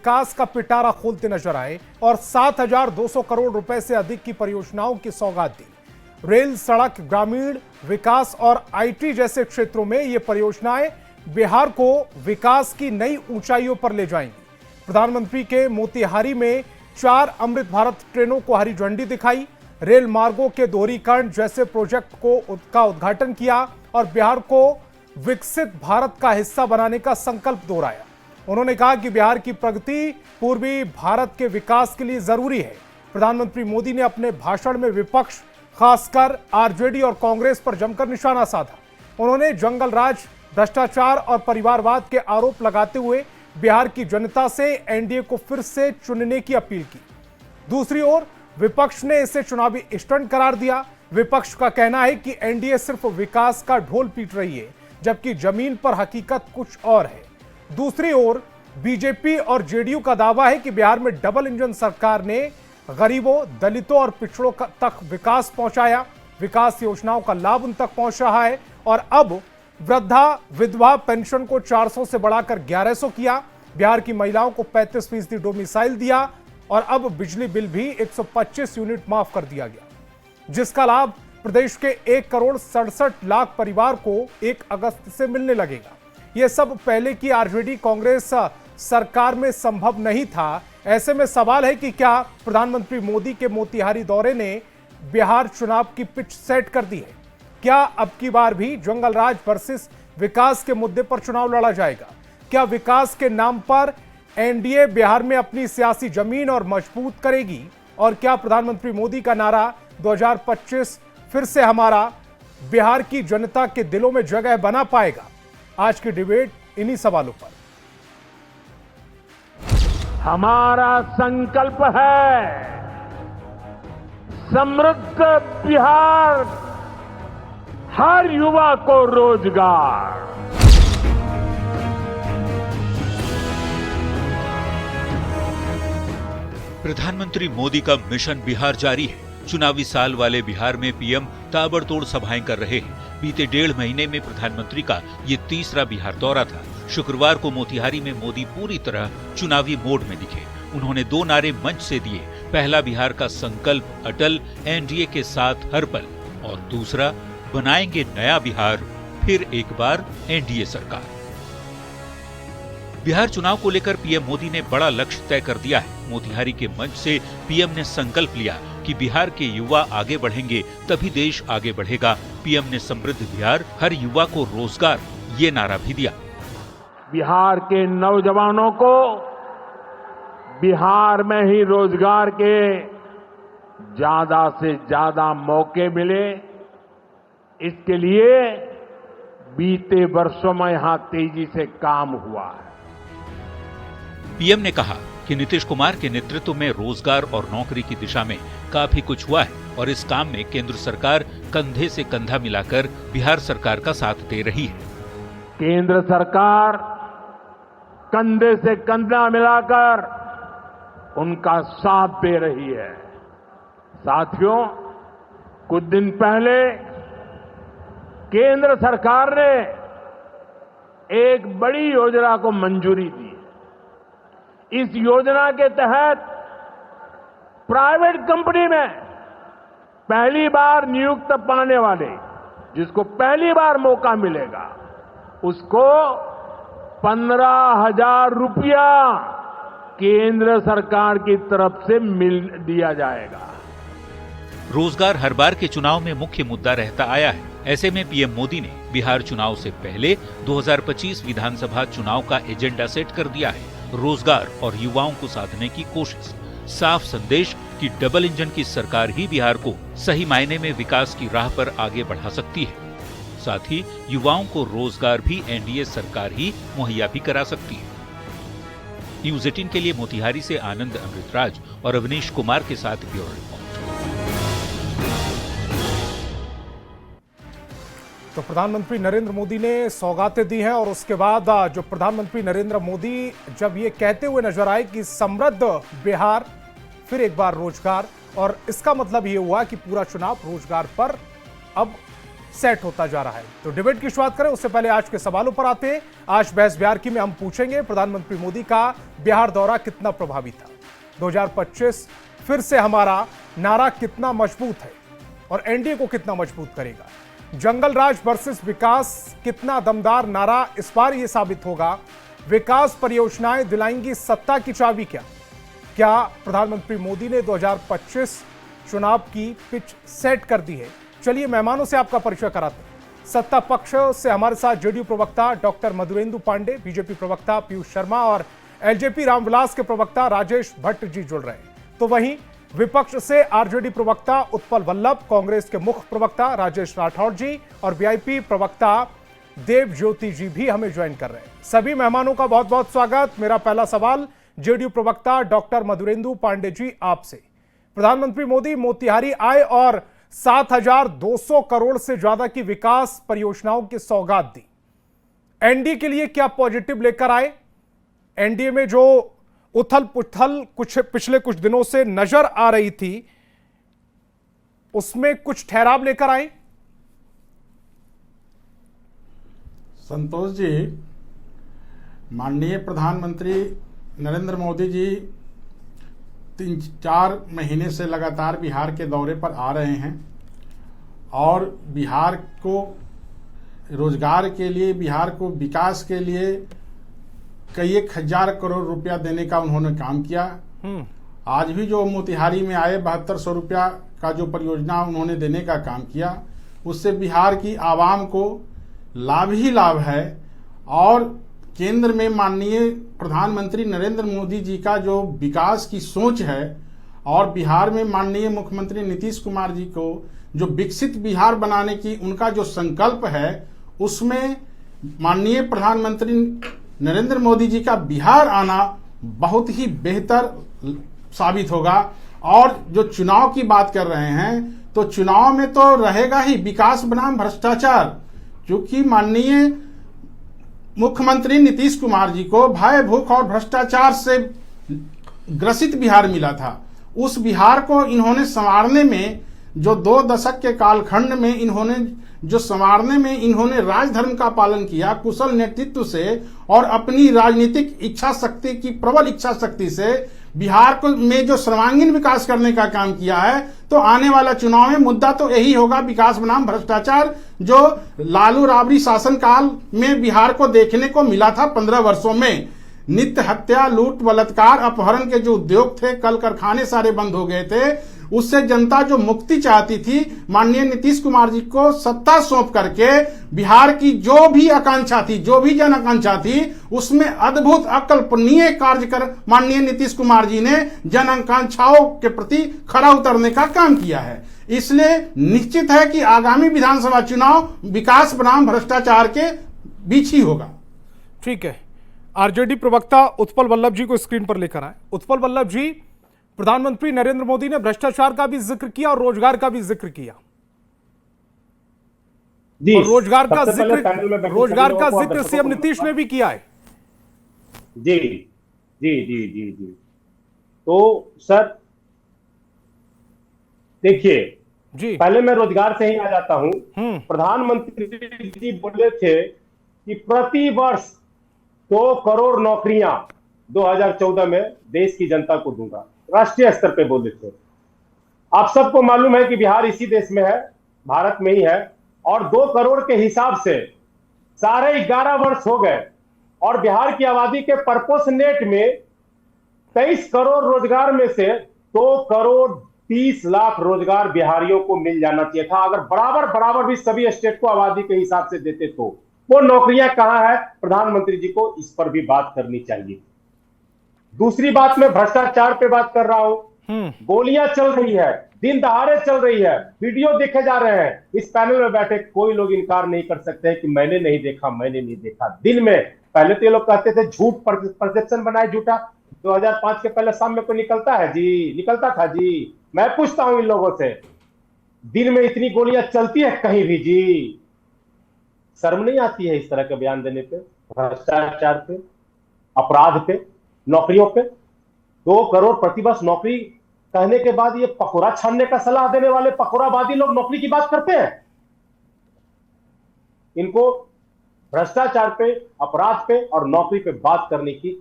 विकास का पिटारा खोलते नजर आए और 7,200 करोड़ रुपए से अधिक की परियोजनाओं की सौगात दी। रेल, सड़क, ग्रामीण विकास और आईटी जैसे क्षेत्रों में ये परियोजनाएं बिहार को विकास की नई ऊंचाइयों पर ले जाएंगी। प्रधानमंत्री के मोतिहारी में 4 अमृत भारत ट्रेनों को हरी झंडी दिखाई, रेल मार्गों के दोहरीकरण जैसे प्रोजेक्ट का उद्घाटन किया और बिहार को विकसित भारत का हिस्सा बनाने का संकल्प दोहराया। उन्होंने कहा कि बिहार की प्रगति पूर्वी भारत के विकास के लिए जरूरी है। प्रधानमंत्री मोदी ने अपने भाषण में विपक्ष, खासकर आरजेडी और कांग्रेस पर जमकर निशाना साधा। उन्होंने जंगल राज, भ्रष्टाचार और परिवारवाद के आरोप लगाते हुए बिहार की जनता से एनडीए को फिर से चुनने की अपील की। दूसरी ओर विपक्ष ने इसे चुनावी स्टंट करार दिया। विपक्ष का कहना है कि एनडीए सिर्फ विकास का ढोल पीट रही है, जबकि जमीन पर हकीकत कुछ और है। दूसरी ओर बीजेपी और जेडीयू का दावा है कि बिहार में डबल इंजन सरकार ने गरीबों, दलितों और पिछड़ों तक विकास पहुंचाया। विकास योजनाओं का लाभ उन तक पहुंच रहा है और अब वृद्धा विधवा पेंशन को 400 से बढ़ाकर 1100 किया। बिहार की महिलाओं को 35% डोमिसाइल दिया और अब बिजली बिल भी 125 यूनिट माफ कर दिया गया, जिसका लाभ प्रदेश के 1,67,00,000 परिवार को 1 अगस्त से मिलने लगेगा। यह सब पहले की आरजेडी कांग्रेस सरकार में संभव नहीं था। ऐसे में सवाल है कि क्या प्रधानमंत्री मोदी के मोतिहारी दौरे ने बिहार चुनाव की पिच सेट कर दी है? क्या अब की बार भी जंगल राज वर्सेस विकास के मुद्दे पर चुनाव लड़ा जाएगा? क्या विकास के नाम पर एनडीए बिहार में अपनी सियासी जमीन और मजबूत करेगी? और क्या प्रधानमंत्री मोदी का नारा 2025 फिर से हमारा बिहार की जनता के दिलों में जगह बना पाएगा? आज की डिबेट इन्हीं सवालों पर। हमारा संकल्प है समृद्ध बिहार, हर युवा को रोजगार। प्रधानमंत्री मोदी का मिशन बिहार जारी है। चुनावी साल वाले बिहार में पीएम ताबड़तोड़ सभाएं कर रहे हैं। बीते 1.5 महीने में प्रधानमंत्री का ये तीसरा बिहार दौरा था। शुक्रवार को मोतिहारी में मोदी पूरी तरह चुनावी मोड में दिखे। उन्होंने 2 नारे मंच से दिए। पहला, बिहार का संकल्प अटल, एनडीए के साथ हर पल, और दूसरा, बनाएंगे नया बिहार, फिर एक बार एनडीए सरकार। बिहार चुनाव को लेकर पीएम मोदी ने बड़ा लक्ष्य तय कर दिया है। मोतिहारी के मंच से पीएम ने संकल्प लिया कि बिहार के युवा आगे बढ़ेंगे तभी देश आगे बढ़ेगा। पीएम ने समृद्ध बिहार, हर युवा को रोजगार, ये नारा भी दिया। बिहार के नौजवानों को बिहार में ही रोजगार के ज्यादा से ज्यादा मौके मिले, इसके लिए बीते वर्षों में यहां तेजी से काम हुआ है। पीएम ने कहा कि नीतीश कुमार के नेतृत्व में रोजगार और नौकरी की दिशा में काफी कुछ हुआ है और इस काम में केंद्र सरकार कंधे से कंधा मिलाकर बिहार सरकार का साथ दे रही है। केंद्र सरकार कंधे से कंधा मिलाकर उनका साथ दे रही है। साथियों, कुछ दिन पहले केंद्र सरकार ने एक बड़ी योजना को मंजूरी दी। इस योजना के तहत प्राइवेट कंपनी में पहली बार नियुक्त पाने वाले, जिसको पहली बार मौका मिलेगा, उसको 15,000 रुपया केंद्र सरकार की तरफ से मिल दिया जाएगा। रोजगार हर बार के चुनाव में मुख्य मुद्दा रहता आया है। ऐसे में पीएम मोदी ने बिहार चुनाव से पहले 2025 विधानसभा चुनाव का एजेंडा सेट कर दिया है। रोजगार और युवाओं को साधने की कोशिश, साफ संदेश कि डबल इंजन की सरकार ही बिहार को सही मायने में विकास की राह पर आगे बढ़ा सकती है। साथ ही युवाओं को रोजगार भी एनडीए सरकार ही मुहैया भी करा सकती है। न्यूज़ 18 के लिए मोतिहारी से आनंद अमृतराज और अवनीश कुमार के साथ ब्यूरो रिपोर्ट। तो प्रधानमंत्री नरेंद्र मोदी ने सौगातें दी हैं और उसके बाद जो प्रधानमंत्री नरेंद्र मोदी जब ये कहते हुए नजर आए कि समृद्ध बिहार, फिर एक बार रोजगार, और इसका मतलब ये हुआ कि पूरा चुनाव रोजगार पर अब सेट होता जा रहा है। तो डिबेट की शुरुआत करें उससे पहले आज के सवालों पर आते हैं। आज बहस बिहार की में हम पूछेंगे प्रधानमंत्री मोदी का बिहार दौरा कितना प्रभावी था, 2025 फिर से हमारा नारा कितना मजबूत है और एनडीए को कितना मजबूत करेगा। जंगल राज वर्सेस विकास कितना दमदार नारा इस बार यह साबित होगा। विकास परियोजनाएं दिलाएंगी सत्ता की चाबी क्या प्रधानमंत्री मोदी ने 2025 चुनाव की पिच सेट कर दी है। चलिए मेहमानों से आपका परिचय कराते हैं। सत्ता पक्ष से हमारे साथ जेडीयू प्रवक्ता डॉक्टर मधुरेंदु पांडे, बीजेपी प्रवक्ता पीयूष शर्मा और एलजेपी रामविलास के प्रवक्ता राजेश भट्ट जी जुड़ रहे हैं। तो वहीं विपक्ष से आरजेडी प्रवक्ता उत्पल वल्लभ, कांग्रेस के मुख्य प्रवक्ता राजेश राठौड़ जी और वीआईपी प्रवक्ता देव ज्योति जी भी हमें ज्वाइन कर रहे हैं। सभी मेहमानों का बहुत बहुत स्वागत। मेरा पहला सवाल जेडीयू प्रवक्ता डॉक्टर मधुरेंदु पांडे जी आपसे। प्रधानमंत्री मोदी मोतिहारी आए और 7,200 करोड़ से ज्यादा की विकास परियोजनाओं की सौगात दी। एनडीए के लिए क्या पॉजिटिव लेकर आए? एनडीए में जो उथल पुथल पिछले कुछ दिनों से नजर आ रही थी उसमें कुछ ठहराव लेकर आए? संतोष जी, माननीय प्रधानमंत्री नरेंद्र मोदी जी 3-4 महीने से लगातार बिहार के दौरे पर आ रहे हैं और बिहार को रोजगार के लिए, बिहार को विकास के लिए कई 1,000 करोड़ रुपया देने का उन्होंने काम किया। आज भी जो मोतिहारी में आए 7200 रुपया का जो परियोजना उन्होंने देने का काम किया, उससे बिहार की आवाम को लाभ ही लाभ है। और केंद्र में माननीय प्रधानमंत्री नरेंद्र मोदी जी का जो विकास की सोच है और बिहार में माननीय मुख्यमंत्री नीतीश कुमार जी को जो विकसित बिहार बनाने की उनका जो संकल्प है, उसमें माननीय प्रधानमंत्री नरेंद्र मोदी जी का बिहार आना बहुत ही बेहतर साबित होगा। और जो चुनाव की बात कर रहे हैं, तो चुनाव में तो रहेगा ही विकास बनाम भ्रष्टाचार। क्योंकि माननीय मुख्यमंत्री नीतीश कुमार जी को भय, भूख और भ्रष्टाचार से ग्रसित बिहार मिला था। उस बिहार को इन्होंने संवारने में, जो 2 दशक के कालखंड में इन्होंने जो संवारने में इन्होंने राजधर्म का पालन किया, कुशल नेतृत्व से और अपनी राजनीतिक इच्छा शक्ति की प्रबल इच्छा शक्ति से बिहार को में जो सर्वांगीण विकास करने का काम किया है, तो आने वाला चुनाव में मुद्दा तो यही होगा, विकास बनाम भ्रष्टाचार, जो लालू राबड़ी शासनकाल में बिहार को देखने को मिला था। 15 वर्षों में नित्य हत्या, लूट, बलात्कार, अपहरण के जो उद्योग थे, कल कारखाने सारे बंद हो गए थे। उससे जनता जो मुक्ति चाहती थी, माननीय नीतीश कुमार जी को सत्ता सौंप करके बिहार की जो भी आकांक्षा थी, जो भी जन आकांक्षा थी, उसमें अद्भुत अकल्पनीय कार्य कर माननीय नीतीश कुमार जी ने जन आकांक्षाओं के प्रति खरा उतरने का काम किया है। इसलिए निश्चित है कि आगामी विधानसभा चुनाव विकास बनाम भ्रष्टाचार के बीच ही होगा। ठीक है, आरजेडी प्रवक्ता उत्पल वल्लभ जी को स्क्रीन पर लेकर आए। उत्पल वल्लभ जी, प्रधानमंत्री नरेंद्र मोदी ने भ्रष्टाचार का भी जिक्र किया और रोजगार का भी जिक्र किया। जी, और रोजगार का जिक्र सीएम नीतीश ने भी किया है। जी जी जी जी जी। तो सर देखिए जी, पहले मैं रोजगार से ही आ जाता हूं। प्रधानमंत्री जी बोले थे कि प्रति वर्ष 2 करोड़ नौकरियां 2014 में देश की जनता को दूंगा, राष्ट्रीय स्तर पे बोले थे। आप सबको मालूम है कि बिहार इसी देश में है, भारत में ही है, और 2 करोड़ के हिसाब से सारे 11 वर्ष हो गए और बिहार की आबादी के प्रपोर्शनेट में 23 करोड़ रोजगार में से 2 करोड़ 30 लाख रोजगार बिहारियों को मिल जाना चाहिए था। अगर बराबर भी सभी स्टेट को आबादी के हिसाब से देते तो वो नौकरियां कहां है, प्रधानमंत्री जी को इस पर भी बात करनी चाहिए। दूसरी बात, मैं भ्रष्टाचार पे बात कर रहा हूं। गोलियां चल रही है, दिन दहाड़े चल रही है, वीडियो देखे जा रहे हैं। इस पैनल में बैठे कोई लोग इनकार नहीं कर सकते हैं कि मैंने नहीं देखा। दिन में पहले तो ये लोग कहते थे झूठ परसेप्शन बनाए झूठा। 2005 के पहले शाम में कोई निकलता है जी? निकलता था जी? मैं पूछता हूं इन लोगों से, दिन में इतनी गोलियां चलती है कहीं भी जी? शर्म नहीं आती है इस तरह के बयान देने पे, भ्रष्टाचार पे, अपराध पे, नौकरियों पे? 2 करोड़ प्रतिवर्ष नौकरी कहने के बाद ये पकोड़ा छानने का सलाह देने वाले पकोड़ावादी लोग नौकरी की बात करते हैं। इनको भ्रष्टाचार पे, अपराध पे और नौकरी पे बात करने की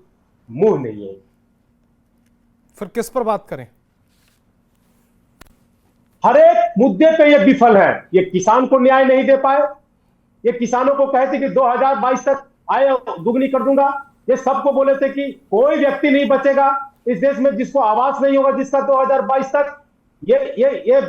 मुंह नहीं है। फिर किस पर बात करें? हर एक मुद्दे पे ये विफल है। ये किसान को न्याय नहीं दे पाए। ये किसानों को कहते कि 2022 तक आय दुगनी कर दूंगा। ये सबको बोले थे कि कोई व्यक्ति नहीं बचेगा इस देश में जिसको आवास नहीं होगा जिसका 2022 तक। ये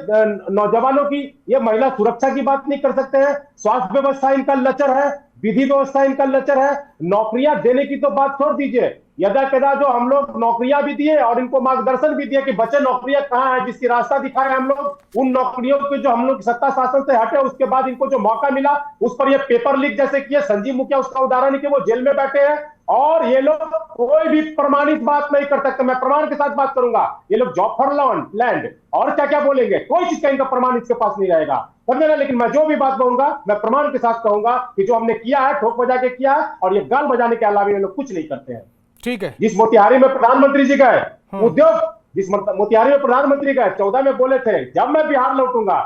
नौजवानों की, ये महिला सुरक्षा की बात नहीं कर सकते हैं। स्वास्थ्य व्यवस्था इनका लचर है, विधि व्यवस्था इनका लचर है। नौकरियां देने की तो बात छोड़ दीजिए, यदा कदा जो हम लोग नौकरियां भी दिए और इनको मार्गदर्शन भी दिए कि बच्चे नौकरियां कहां है, जिसकी रास्ता दिखाए हम लोग, उन नौकरियों के जो हम लोग सत्ता शासन से हटे उसके बाद इनको जो मौका मिला उस पर ये पेपर लीक जैसे किए। संजीव मुखिया उसका उदाहरण है कि वो जेल में बैठे हैं और ये लोग कोई भी प्रमाणित बात नहीं कर सकते। मैं प्रमाण के साथ बात करूंगा। ये लोग जॉब फॉर लैंड और क्या क्या बोलेंगे, कोई चीज का इनका प्रमाण इसके पास नहीं रहेगा, समझे ना। लेकिन मैं जो भी बात कहूंगा मैं प्रमाण के साथ कहूंगा कि जो हमने किया है ठोक बजा के किया है, और ये गाल बजाने के अलावा ये लोग कुछ नहीं करते हैं। ठीक है। जिस मोतिहारी में प्रधानमंत्री जी गए उद्योग, जिस मोतिहारी में प्रधानमंत्री गए 14 में बोले थे जब मैं बिहार लौटूंगा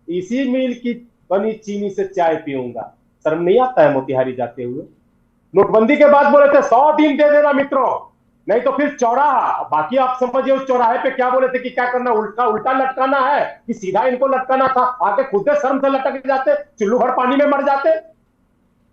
इसी मिल की बनी चीनी से चाय पीऊंगा। शर्म नहीं आता है मोतिहारी जाते हुए? नोटबंदी के बाद बोले थे 100 दिन दे देना मित्रों, नहीं तो फिर चौराहा। बाकी आप समझिए उस चौराहे पे क्या बोले थे कि क्या करना, उल्टा लटकाना है कि सीधा इनको लटकाना था। आके खुद से शर्म से लटक जाते, चुल्लू भर पानी में मर जाते।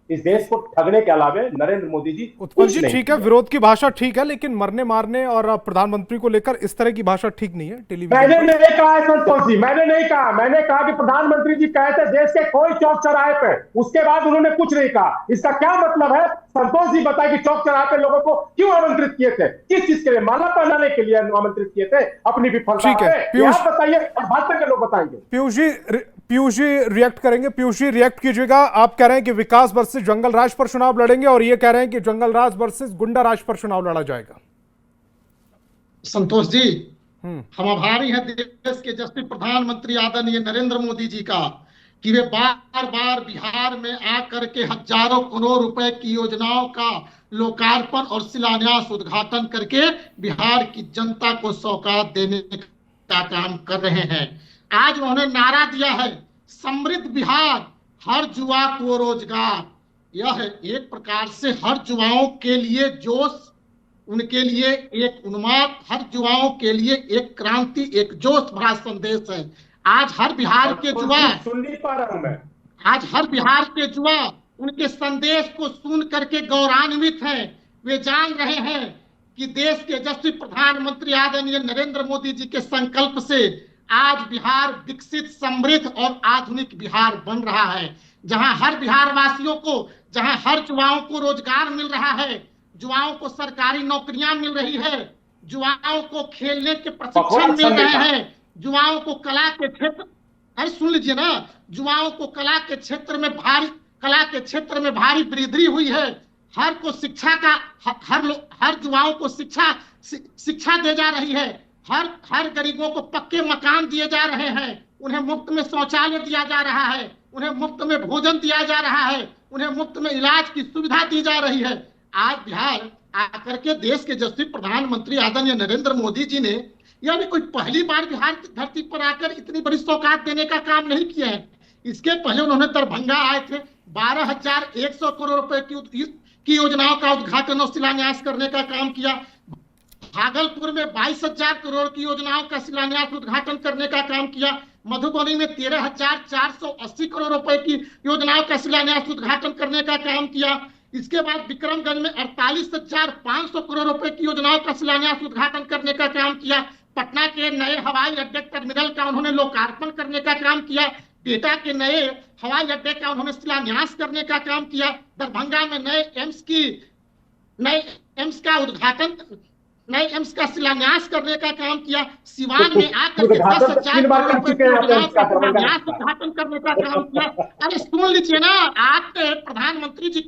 इस देश को ठगने के अलावा नरेंद्र मोदी जी उत्पल जी ठीक है, विरोध की भाषा ठीक है, लेकिन मरने मारने और प्रधानमंत्री को लेकर इस तरह की भाषा ठीक नहीं है टेलीविजन। मैंने नहीं कहा है संतोष जी, मैंने नहीं कहा। मैंने कहा कि प्रधानमंत्री जी कहे थे देश के कोई चौक चौराहे पे, उसके बाद उन्होंने कुछ नहीं कहा। इसका क्या मतलब है? संतोष जी बताए कि चौक चौराहे पे लोगों को क्यों आमंत्रित किए थे, किस चीज के लिए? माला पहनाने के लिए आमंत्रित किए थे अपनी विफलता पे? आप बताइए और भाजपा के लोग बताएंगे। पीयूष जी रिएक्ट करेंगे। पीयूष जी रिएक्ट कीजिएगा। आप कह रहे हैं कि विकास वर्सेस जंगल राज पर चुनाव लड़ेंगे और ये कह रहे हैं कि जंगल राज वर्सेस गुंडा राज पर चुनाव लड़ा जाएगा। संतोष जी, हम आभारी हैं देश के यशस्वी प्रधानमंत्री आदरणीय नरेंद्र मोदी जी का कि वे बार बार बिहार में आकर के हजारों करोड़ रुपए की योजनाओं का लोकार्पण और शिलान्यास उद्घाटन करके बिहार की जनता को सौगात देने का काम कर रहे हैं। आज उन्होंने नारा दिया है समृद्ध बिहार, हर युवा को रोजगार। यह एक प्रकार से हर युवाओं के लिए जोश, उनके लिए एक उन्माद, हर युवाओं के लिए एक क्रांति, एक जोश भरा संदेश है। आज हर बिहार के युवा, सुन नहीं पा रहा हूं मैं, आज हर बिहार के युवा उनके संदेश को सुन करके गौरवान्वित हैं। वे जान रहे हैं कि देश के यशस्वी प्रधानमंत्री आदरणीय नरेंद्र मोदी जी के संकल्प से आज बिहार विकसित, समृद्ध और आधुनिक बिहार बन रहा है, जहां हर बिहार वासियों को, जहां हर युवाओं को रोजगार मिल रहा है, युवाओं को सरकारी नौकरियां मिल रही है, युवाओं को खेलने के प्रशिक्षण मिल रहे हैं, युवाओं को कला के क्षेत्र, अरे सुन लीजिए ना, युवाओं को कला के क्षेत्र में भारी वृद्धि हुई है। हर को शिक्षा का, हर युवाओं को शिक्षा दे जा रही है। हर गरीबों को पक्के मकान दिए जा रहे हैं, उन्हें मुफ्त में शौचालय दिया जा रहा है, उन्हें मुफ्त में भोजन दिया जा रहा है, उन्हें मुफ्त में इलाज की सुविधा दी जा रही है। आज बिहार आकर के देश के यशस्वी प्रधानमंत्री आदरणीय नरेंद्र मोदी जी ने, यानी कोई पहली बार बिहार की धरती पर आकर इतनी बड़ी सौगात देने का काम नहीं किया है। इसके पहले उन्होंने दरभंगा आए थे, 12,100 करोड़ रुपए की योजनाओं का उद्घाटन और शिलान्यास करने का काम किया। भागलपुर में 22,000 करोड़ की योजनाओं का शिलान्यास उद्घाटन करने का काम किया। मधुबनी में 13,480 करोड़ रुपए की योजनाओं का शिलान्यास उद्घाटन करने का काम किया। इसके बाद विक्रमगंज में 48,500 करोड़ रुपए की योजनाओं का शिलान्यास उद्घाटन करने का काम किया। पटना के नए हवाई अड्डे टर्मिनल का उन्होंने लोकार्पण करने का काम किया। बिहटा के नए हवाई अड्डे का उन्होंने शिलान्यास करने का काम किया। दरभंगा में नए एम्स का शिलान्यास करने का काम किया। सिवान में आकर के 10,000 करोड़ रुपए की योजनाओं का शिलान्यास उद्घाटन करने का काम किया। अरे सुन लीजिए ना, आपके प्रधानमंत्री जी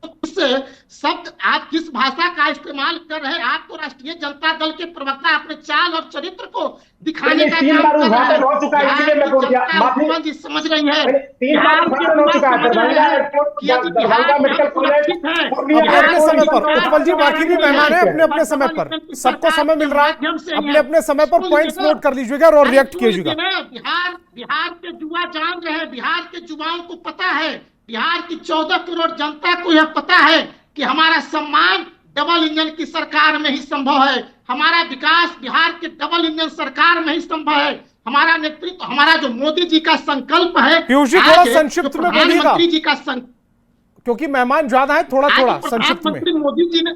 से शब्द आप किस भाषा का इस्तेमाल कर रहे हैं? आप तो राष्ट्रीय जनता दल के प्रवक्ता अपने चाल और चरित्र को दिखाने का तीन बार उद्घाटन हो चुका है, इसलिए मैं बोल दिया। माफी समझ रही है, 3 बार उद्घाटन हो चुका है Darbhanga airport, Darbhanga medical college, अपने समय पर उत्पल जी, बाकी भी मेहमान है अपने अपने समय पर, सबको समय मिल रहा है, अपने अपने समय पर पॉइंट्स नोट कर लीजिएगा और रिएक्ट कीजिएगा। बिहार के युवा जान रहे हैं, बिहार के युवाओं को पता है, बिहार की 14 करोड़ जनता को यह पता है कि हमारा सम्मान डबल इंजन की सरकार में ही संभव है, हमारा विकास बिहार के डबल इंजन सरकार में ही संभव है, हमारा नेतृत्व, हमारा जो मोदी जी का संकल्प है। पीयूष जी थोड़ा संक्षिप्त में बोलिएगा, प्रधानमंत्री जी का क्योंकि मेहमान ज्यादा है, थोड़ा संक्षिप्त में। मोदी जी ने,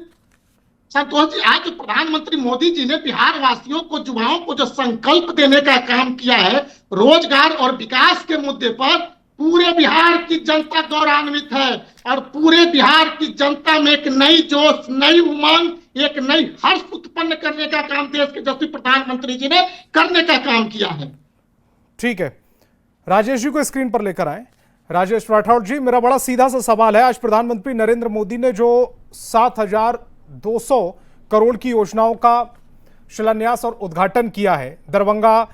संतोष जी, आज प्रधानमंत्री मोदी जी ने बिहार वासियों को, युवाओं को जो संकल्प देने का काम किया है रोजगार और विकास के मुद्दे पर, पूरे बिहार की जनता गौरवान्वित है और पूरे बिहार की जनता में एक नई जोश, नई उमंग, एक नई हर्ष उत्पन्न करने का काम देश के यशस्वी प्रधानमंत्री जी ने करने का काम किया है। ठीक है, राजेश जी को स्क्रीन पर लेकर आए। राजेश राठौड़ जी, मेरा बड़ा सीधा सा सवाल है, आज प्रधानमंत्री नरेंद्र मोदी ने जो 7,200 करोड़ की योजनाओं का शिलान्यास और उद्घाटन किया है, दरभंगा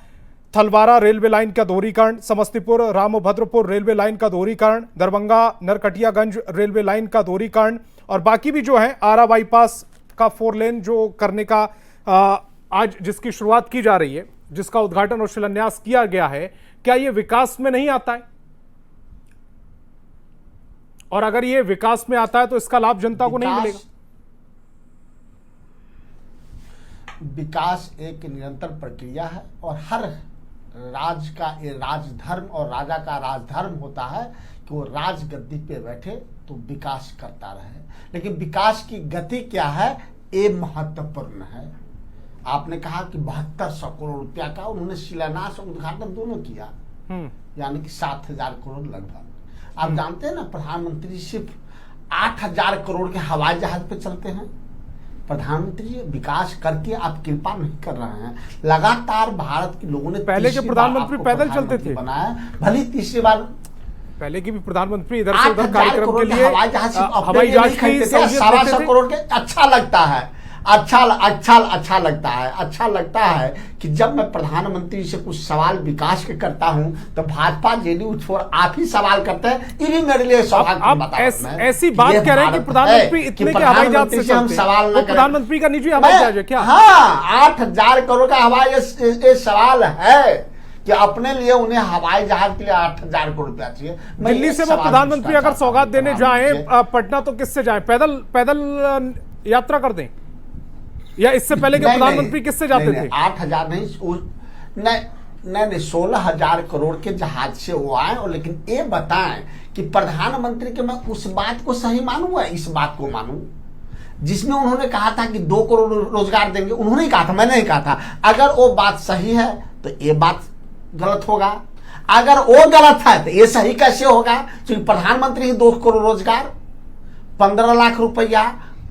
थलवारा रेलवे लाइन का दोहरीकरण, समस्तीपुर रामभद्रपुर रेलवे लाइन का दोहरीकरण, दरभंगा नरकटियागंज रेलवे लाइन का दोहरीकरण और बाकी भी जो है आरा बाईपास का 4 लेन जो करने का आज जिसकी शुरुआत की जा रही है, जिसका उद्घाटन और शिलान्यास किया गया है, क्या ये विकास में नहीं आता है? और अगर ये विकास में आता है तो इसका लाभ जनता को नहीं मिलेगा? विकास एक निरंतर प्रक्रिया है और हर राज का ये राजधर्म और राजा का राजधर्म होता है कि वो राज गद्दी पे बैठे तो विकास करता रहे, लेकिन विकास की गति क्या है ये महत्वपूर्ण है। आपने कहा कि 7200 करोड़ रुपया का उन्होंने शिलान्यास और उद्घाटन दोनों किया, यानी कि 7,000 करोड़ लगभग। आप जानते हैं ना, प्रधानमंत्री सिर्फ 8,000 करोड़ के हवाई जहाज पे चलते हैं। प्रधानमंत्री विकास करके आप कृपा नहीं कर रहे हैं। लगातार भारत के लोगों ने, पहले के प्रधानमंत्री पैदल चलते थे, बनाया, भली तीसरी बार पहले की भी प्रधानमंत्री इधर से उधर कार्यक्रम के लिए हवाई जहाज खरीदते थे, 125 करोड़ के। अच्छा लगता है, अच्छा लगता है कि जब मैं प्रधानमंत्री से कुछ सवाल विकास के करता हूं तो भाजपा जेडीयू छोड़ आप ही सवाल करते हैं। ये भी मेरे लिए सौभाग्य। ऐसी बात कह रहे हैं कि प्रधानमंत्री इतने के हवाई जहाज से हम सवाल न, प्रधानमंत्री का निजी हवाई जहाज है क्या? हाँ, 8,000 करोड़ का हवाई ये सवाल है कि अपने लिए उन्हें हवाई जहाज के लिए 8,000 करोड़ रुपया चाहिए। दिल्ली से वो प्रधानमंत्री अगर सौगात देने जाए पटना तो किससे जाए? पैदल यात्रा कर दें, या इससे पहले के प्रधानमंत्री किससे जाते थे? 8,000 नहीं 16,000 करोड़ के जहाज से वो आए। और लेकिन ये बताएं कि प्रधानमंत्री के मैं उस बात को सही मानूं या इस बात को मानूं जिसमें उन्होंने कहा था कि 2 करोड़ रोजगार देंगे? उन्होंने कहा था, मैंने नहीं कहा था। अगर वो बात सही है तो ये बात गलत होगा, अगर वो गलत है तो ये सही कैसे होगा? क्योंकि प्रधानमंत्री ही 2 करोड़ रोजगार, 15 लाख रुपया,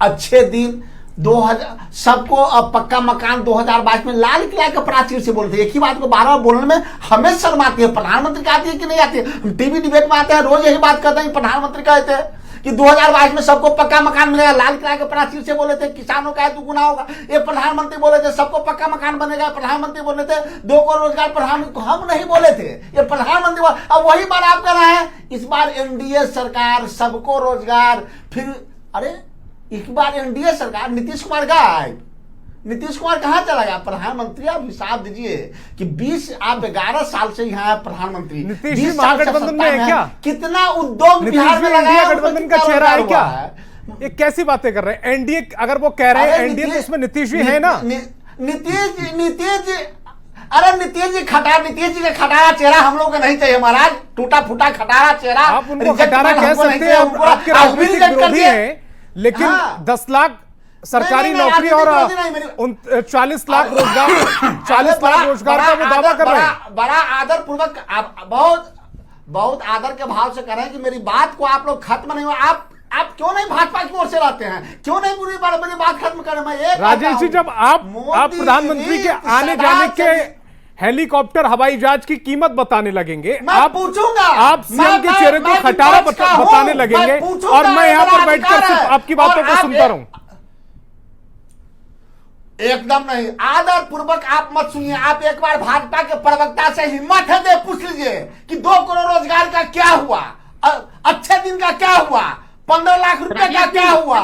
अच्छे दिन, 2000 सबको अब पक्का मकान 2022 में लाल किला के प्राचीर से बोलते हैं। एक ही बात को बार-बार बोलने में हमें शर्म आती है। प्रधानमंत्री का आती है कि नहीं आती है? हम टीवी डिबेट में आते हैं, रोज यही बात करते हैं। प्रधानमंत्री कहते हैं कि 2022 में सबको पक्का मकान मिलेगा, लाल किला के प्राचीर से बोले थे किसानों का दुगुना होगा। ये प्रधानमंत्री बोले थे सबको पक्का मकान बनेगा, प्रधानमंत्री बोले थे 2 करोड़ रोजगार, प्रधानमंत्री हम नहीं बोले थे, ये प्रधानमंत्री बोले। अब वही बात आप कर रहे हैं। इस बार एनडीए सरकार सबको रोजगार, फिर अरे एक बार एनडीए सरकार नीतीश कुमार गायब, नीतीश कुमार कहां चला गया? प्रधानमंत्री आप हिसाब दीजिए कि 11 साल से यहाँ है प्रधानमंत्री। नीतीश जी महागठबंधन में है क्या? कितना उद्योग बिहार में लगाया? गठबंधन का चेहरा है क्या? ये कैसी बातें कर रहे हैं? एनडीए अगर वो कह रहे हैं एनडीए तो उसमें नीतीश जी है ना? नीतीश जी, अरे नीतीश जी का खटारा चेहरा हम लोग को नहीं चाहिए महाराज। टूटा फूटा खटारा चेहरा आप उनको खटारा कह सकते हैं, आपके राजनीतिक विरोधी हैं, लेकिन 10 लाख सरकारी नौकरी और 40 लाख रोजगार, 40 लाख रोजगार का वो दावा कर रहे हैं। बड़ा आदर पूर्वक, बहुत आदर के भाव से कह रहे हैं कि मेरी बात को आप लोग खत्म नहीं हो। आप क्यों नहीं भाजपा की ओर से रहते हैं? क्यों नहीं पूरी मेरी बात खत्म करें? मैं एक राजेश जी, जब आप प्रधानमंत्री के आने जाने के हेलीकॉप्टर हवाई जहाज की कीमत बताने लगेंगे, मैं आप पूछूंगा, आप सीएम के चेहरे को खटारा बताने लगेंगे और मैं यहां पर बैठकर सिर्फ आपकी बातों को सुनता रहूं। एकदम नहीं, आदर पूर्वक आप मत सुनिए। आप एक बार भाजपा के प्रवक्ता से हिम्मत है तो पूछ लीजिए कि 2 करोड़ रोजगार का क्या हुआ, अच्छे दिन का क्या हुआ, 15 लाख रुपए का क्या हुआ,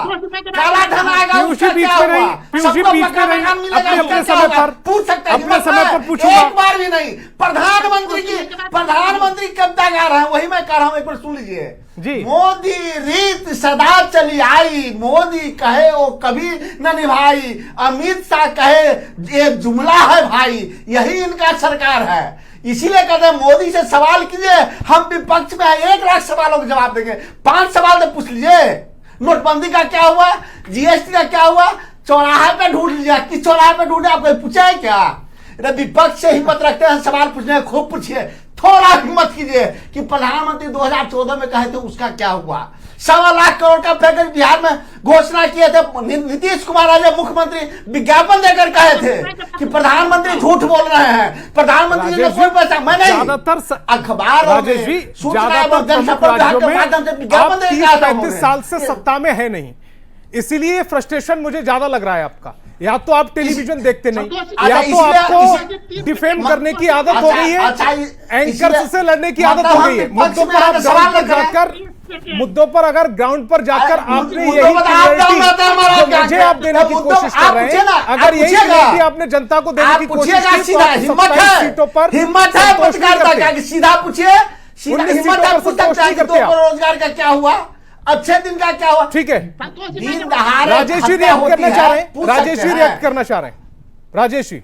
काला धन आएगा उसका क्या हुआ, सबको पक्का मकान मिलेगा उसका क्या हुआ, पूछ सकते हैं। अपने समय पर पूछूंगा। एक बार भी नहीं। प्रधानमंत्री कविता गा रहे हैं, वही मैं कह रहा हूं, एक बार सुन लीजिए जी। मोदी रीत सदा चली आई, मोदी कहे वो कभी न निभाई, अमित शाह कहे ये जुमला है भाई, यही इनका सरकार है। इसीलिए कहते हैं मोदी से सवाल कीजिए, हम विपक्ष में 1 लाख सवालों के जवाब देंगे। 5 सवाल तो पूछ लीजिए, नोटबंदी का क्या हुआ, जीएसटी का क्या हुआ, चौराहे पे ढूंढ लीजिए, किस चौराहे पे ढूंढे, आपको पूछा है क्या? विपक्ष से हिम्मत रखते हैं सवाल पूछने, खूब पूछिए, थोड़ा हिम्मत कीजिए कि प्रधानमंत्री 2014 में कहे थे उसका क्या हुआ। 1.25 लाख करोड़ का पैकेज बिहार में घोषणा किए थे, नीतीश कुमार आज मुख्यमंत्री विज्ञापन देकर कहे थे कि प्रधानमंत्री झूठ बोल रहे हैं, प्रधानमंत्री ने कोई पैसा, मैं नहीं, अखबार विज्ञापन 35 साल से सत्ता में है नहीं, इसलिए फ्रस्ट्रेशन मुझे ज्यादा लग रहा है आपका। या तो आप टेलीविजन देखते नहीं, या तो आपको डिफेम करने की आदत हो गई है, एंकर्स से लड़ने की आदत हो गई है। मुद्दों पर आप ग्राउंड पर जाकर, मुद्दों पर अगर ग्राउंड पर जाकर आपने यही क्लियरिटी मुझे आप देने की कोशिश कर रहे हैं, अगर यही क्लियरिटी आपने जनता को देने की कोशिश की तो 27 सीटों पर हिम्मत है पत्रकारिता का, सीधा पूछिए, हिम्मत है पूछ सकते हैं कि 2 करोड़ रोजगार का क्या हुआ, अच्छे दिन का क्या हुआ। ठीक है, दिन दहाड़े राजेश जी रिएक्ट करना चाह रहे हैं, राजेश जी रिएक्ट करना चाह रहे हैं, राजेश जी।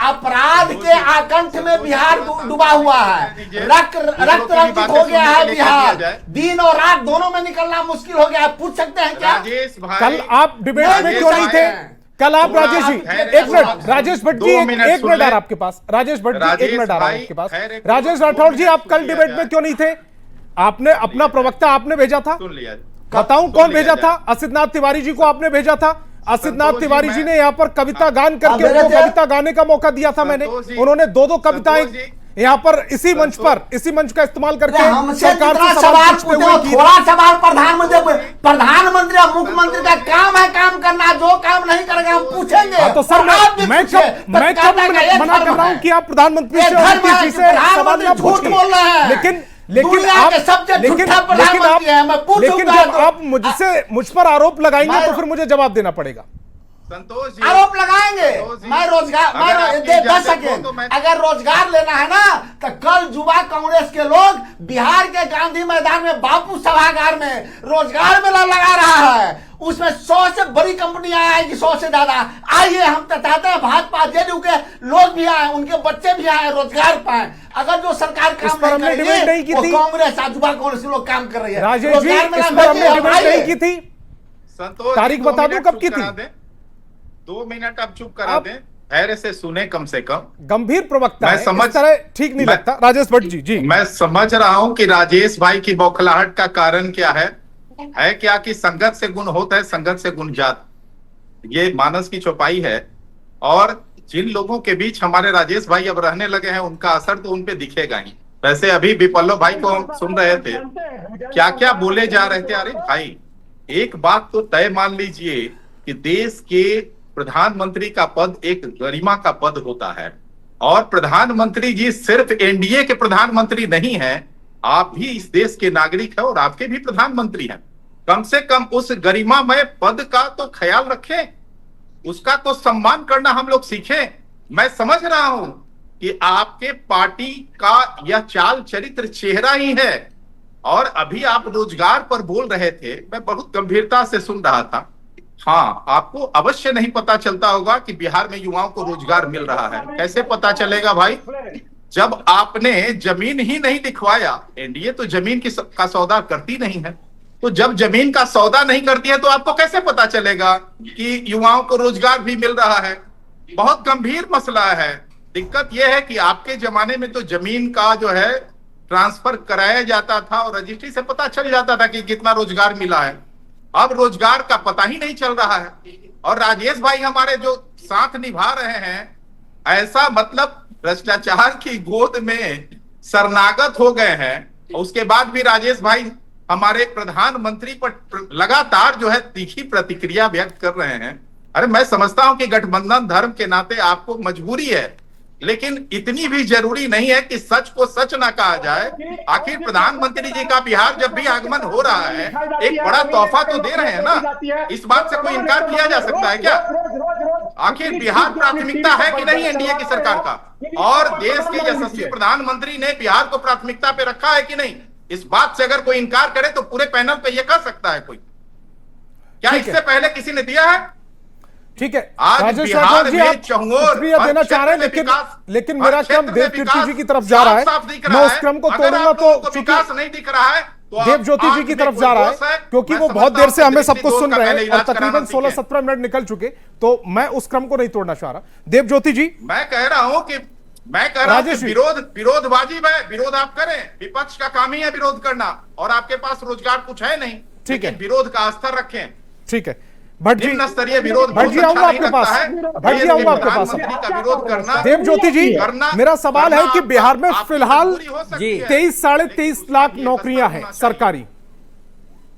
अपराध के आकंठ में बिहार डूबा हुआ है, रक्त रंजित हो गया है बिहार, दिन और रात दोनों में निकलना मुश्किल हो गया है। पूछ सकते हैं क्या? कल आप डिबेट में क्यों नहीं थे? कल आप राजेश जी, 1 मिनट, राजेश भट्ट जी 1 मिनट आ रहा आपके पास, राजेश भट्ट जी 1 मिनट आ रहा है आपके पास। राजेश राठौड़ जी, आप कल डिबेट में क्यों नहीं थे? आपने अपना प्रवक्ता आपने भेजा था, बताऊं कौन भेजा था? असित नाथ तिवारी जी को आपने भेजा था। असित नाथ तिवारी जी ने यहाँ पर कविता गान करके उनको कविता गाने का मौका दिया था मैंने, उन्होंने 2 कविताएं यहाँ पर इसी मंच का इस्तेमाल करके सरकार से सवाल पूछते हुए की। थोड़ा सवाल प्रधानमंत्री और मुख्यमंत्री का काम है काम करना, जो काम नहीं करेगा हम पूछेंगे। तो सर मैं कब मना कर रहा हूँ कि आप प्रधानमंत्री से सवाल ना पूछिए, लेकिन जब आप मुझ पर आरोप लगाएंगे तो फिर मुझे जवाब देना पड़ेगा। संतोष जी आरोप लगाएंगे, मैं रोजगार 10 सेकेंड, अगर रोजगार लेना है ना तो कल युवा कांग्रेस के लोग बिहार के गांधी मैदान में बापू सभागार में रोजगार मेला लगा रहा है, उसमें 100 से बड़ी कंपनियां आएगी, 100 से ज्यादा। आइए, हम चाहते हैं भाजपा जेडीयू के लोग भी आए, उनके बच्चे भी आए, रोजगार पाए। अगर जो सरकार काम नहीं करेगी वो कांग्रेस युवा कांग्रेस लोग काम कर रही है। राजेश जी, इस पर हमने डिबेट नहीं की थी, तारीख बता दूं कब की थी? 2 मिनट आप चुप करा दें, धैर्य से सुने कम से कम। गंभीर प्रवक्ता है, इस तरह ठीक नहीं लगता। राजेश भट्ट जी, मैं समझ रहा हूं कि राजेश भाई की बौखलाहट का कारण क्या है क्या कि संगत से गुण होता है, संगत से गुण जात, ये मानस की चौपाई है। और जिन लोगों के बीच हमारे राजेश भाई अब रहने लगे हैं उनका असर तो उनपे दिखेगा ही। वैसे अभी विपल्लो भाई को हम सुन रहे थे, क्या क्या बोले जा रहे थे। अरे भाई, एक बात तो तय मान लीजिए कि देश के प्रधानमंत्री का पद एक गरिमा का पद होता है, और प्रधानमंत्री जी सिर्फ एनडीए के प्रधानमंत्री नहीं हैं, आप भी इस देश के नागरिक हैं और आपके भी प्रधानमंत्री हैं। कम से कम उस गरिमामय पद का तो ख्याल रखें, उसका तो सम्मान करना हम लोग सीखें। मैं समझ रहा हूं कि आपके पार्टी का यह चाल चरित्र चेहरा ही है, और अभी आप रोजगार पर बोल रहे थे, मैं बहुत गंभीरता से सुन रहा था। हाँ, आपको अवश्य नहीं पता चलता होगा कि बिहार में युवाओं को रोजगार मिल रहा है। कैसे पता चलेगा भाई, जब आपने जमीन ही नहीं दिखवाया। एनडीए तो जमीन का सौदा करती नहीं है, तो जब जमीन का सौदा नहीं करती है तो आपको कैसे पता चलेगा कि युवाओं को रोजगार भी मिल रहा है। बहुत गंभीर मसला है। दिक्कत यह है कि आपके जमाने में तो जमीन का जो है ट्रांसफर कराया जाता था और रजिस्ट्री से पता चल जाता था कि कितना रोजगार मिला है। अब रोजगार का पता ही नहीं चल रहा है। और राजेश भाई हमारे जो साथ निभा रहे हैं, ऐसा मतलब भ्रष्टाचार की गोद में शरणागत हो गए हैं। उसके बाद भी राजेश भाई हमारे प्रधानमंत्री पर लगातार जो है तीखी प्रतिक्रिया व्यक्त कर रहे हैं। अरे मैं समझता हूं कि गठबंधन धर्म के नाते आपको मजबूरी है, लेकिन इतनी भी जरूरी नहीं है कि सच को सच ना कहा जाए। आखिर प्रधानमंत्री जी का बिहार जब भी आगमन हो रहा है, एक बड़ा तोहफा तो दे रहे हैं ना, इस बात से कोई इनकार किया जा सकता है क्या? आखिर बिहार प्राथमिकता है कि नहीं एनडीए की सरकार का? और देश के यशस्वी प्रधानमंत्री ने बिहार को प्राथमिकता पे रखा है कि नहीं? इस बात से अगर कोई इनकार करे तो पूरे पैनल पे ये कह सकता है कोई? क्या इससे पहले किसी ने दिया है? ठीक है, आज राजेश बिहार राठौर जी में आप प्रतिक्रिया देना चाह रहे हैं, लेकिन मेरा क्रम देवकीर्ति जी की तरफ जा रहा है। मैं उस क्रम को तोड़ूंगा तो विकास नहीं दिख रहा है तो देवज्योति जी की तरफ जा रहा है, क्योंकि वो बहुत देर से हमें सबको सुन रहे हैं और तकरीबन 16-17 मिनट निकल चुके, तो मैं उस क्रम को नहीं तोड़ना चाह रहा। देवज्योति जी, मैं कह रहा हूं कि विरोध वाजिब है, विरोध आप करें, विपक्ष का काम ही है विरोध करना, और आपके पास रोजगार कुछ है नहीं, ठीक है, विरोध का स्तर रखें। ठीक है, भट्ट जी, स्तरीय विरोध भट्ट जी आऊंगा आपके पास, भट्ट जी आऊंगा आपके पास का विरोध करना। देवज्योति जी, मेरा सवाल है कि बिहार में फिलहाल 23-23.5 लाख नौकरियां हैं सरकारी,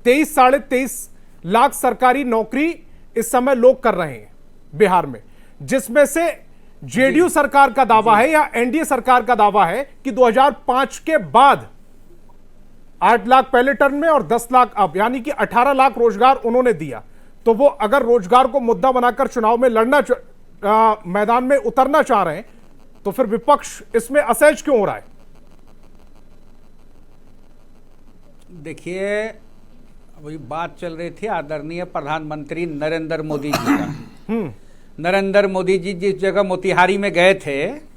23-23.5 लाख सरकारी नौकरी इस समय लोग कर रहे हैं बिहार में, जिसमें से जेडीयू सरकार का दावा है या एनडीए सरकार का दावा है कि 2005 के बाद 8 लाख पहले टर्म में और 10 लाख अब, यानी कि 18 लाख रोजगार उन्होंने दिया। तो वो अगर रोजगार को मुद्दा बनाकर चुनाव में मैदान में उतरना चाह रहे हैं, तो फिर विपक्ष इसमें असहज क्यों हो रहा है? देखिए, वही बात चल रही थी आदरणीय प्रधानमंत्री नरेंद्र मोदी जी का। नरेंद्र मोदी जी जिस जगह मोतिहारी में गए थे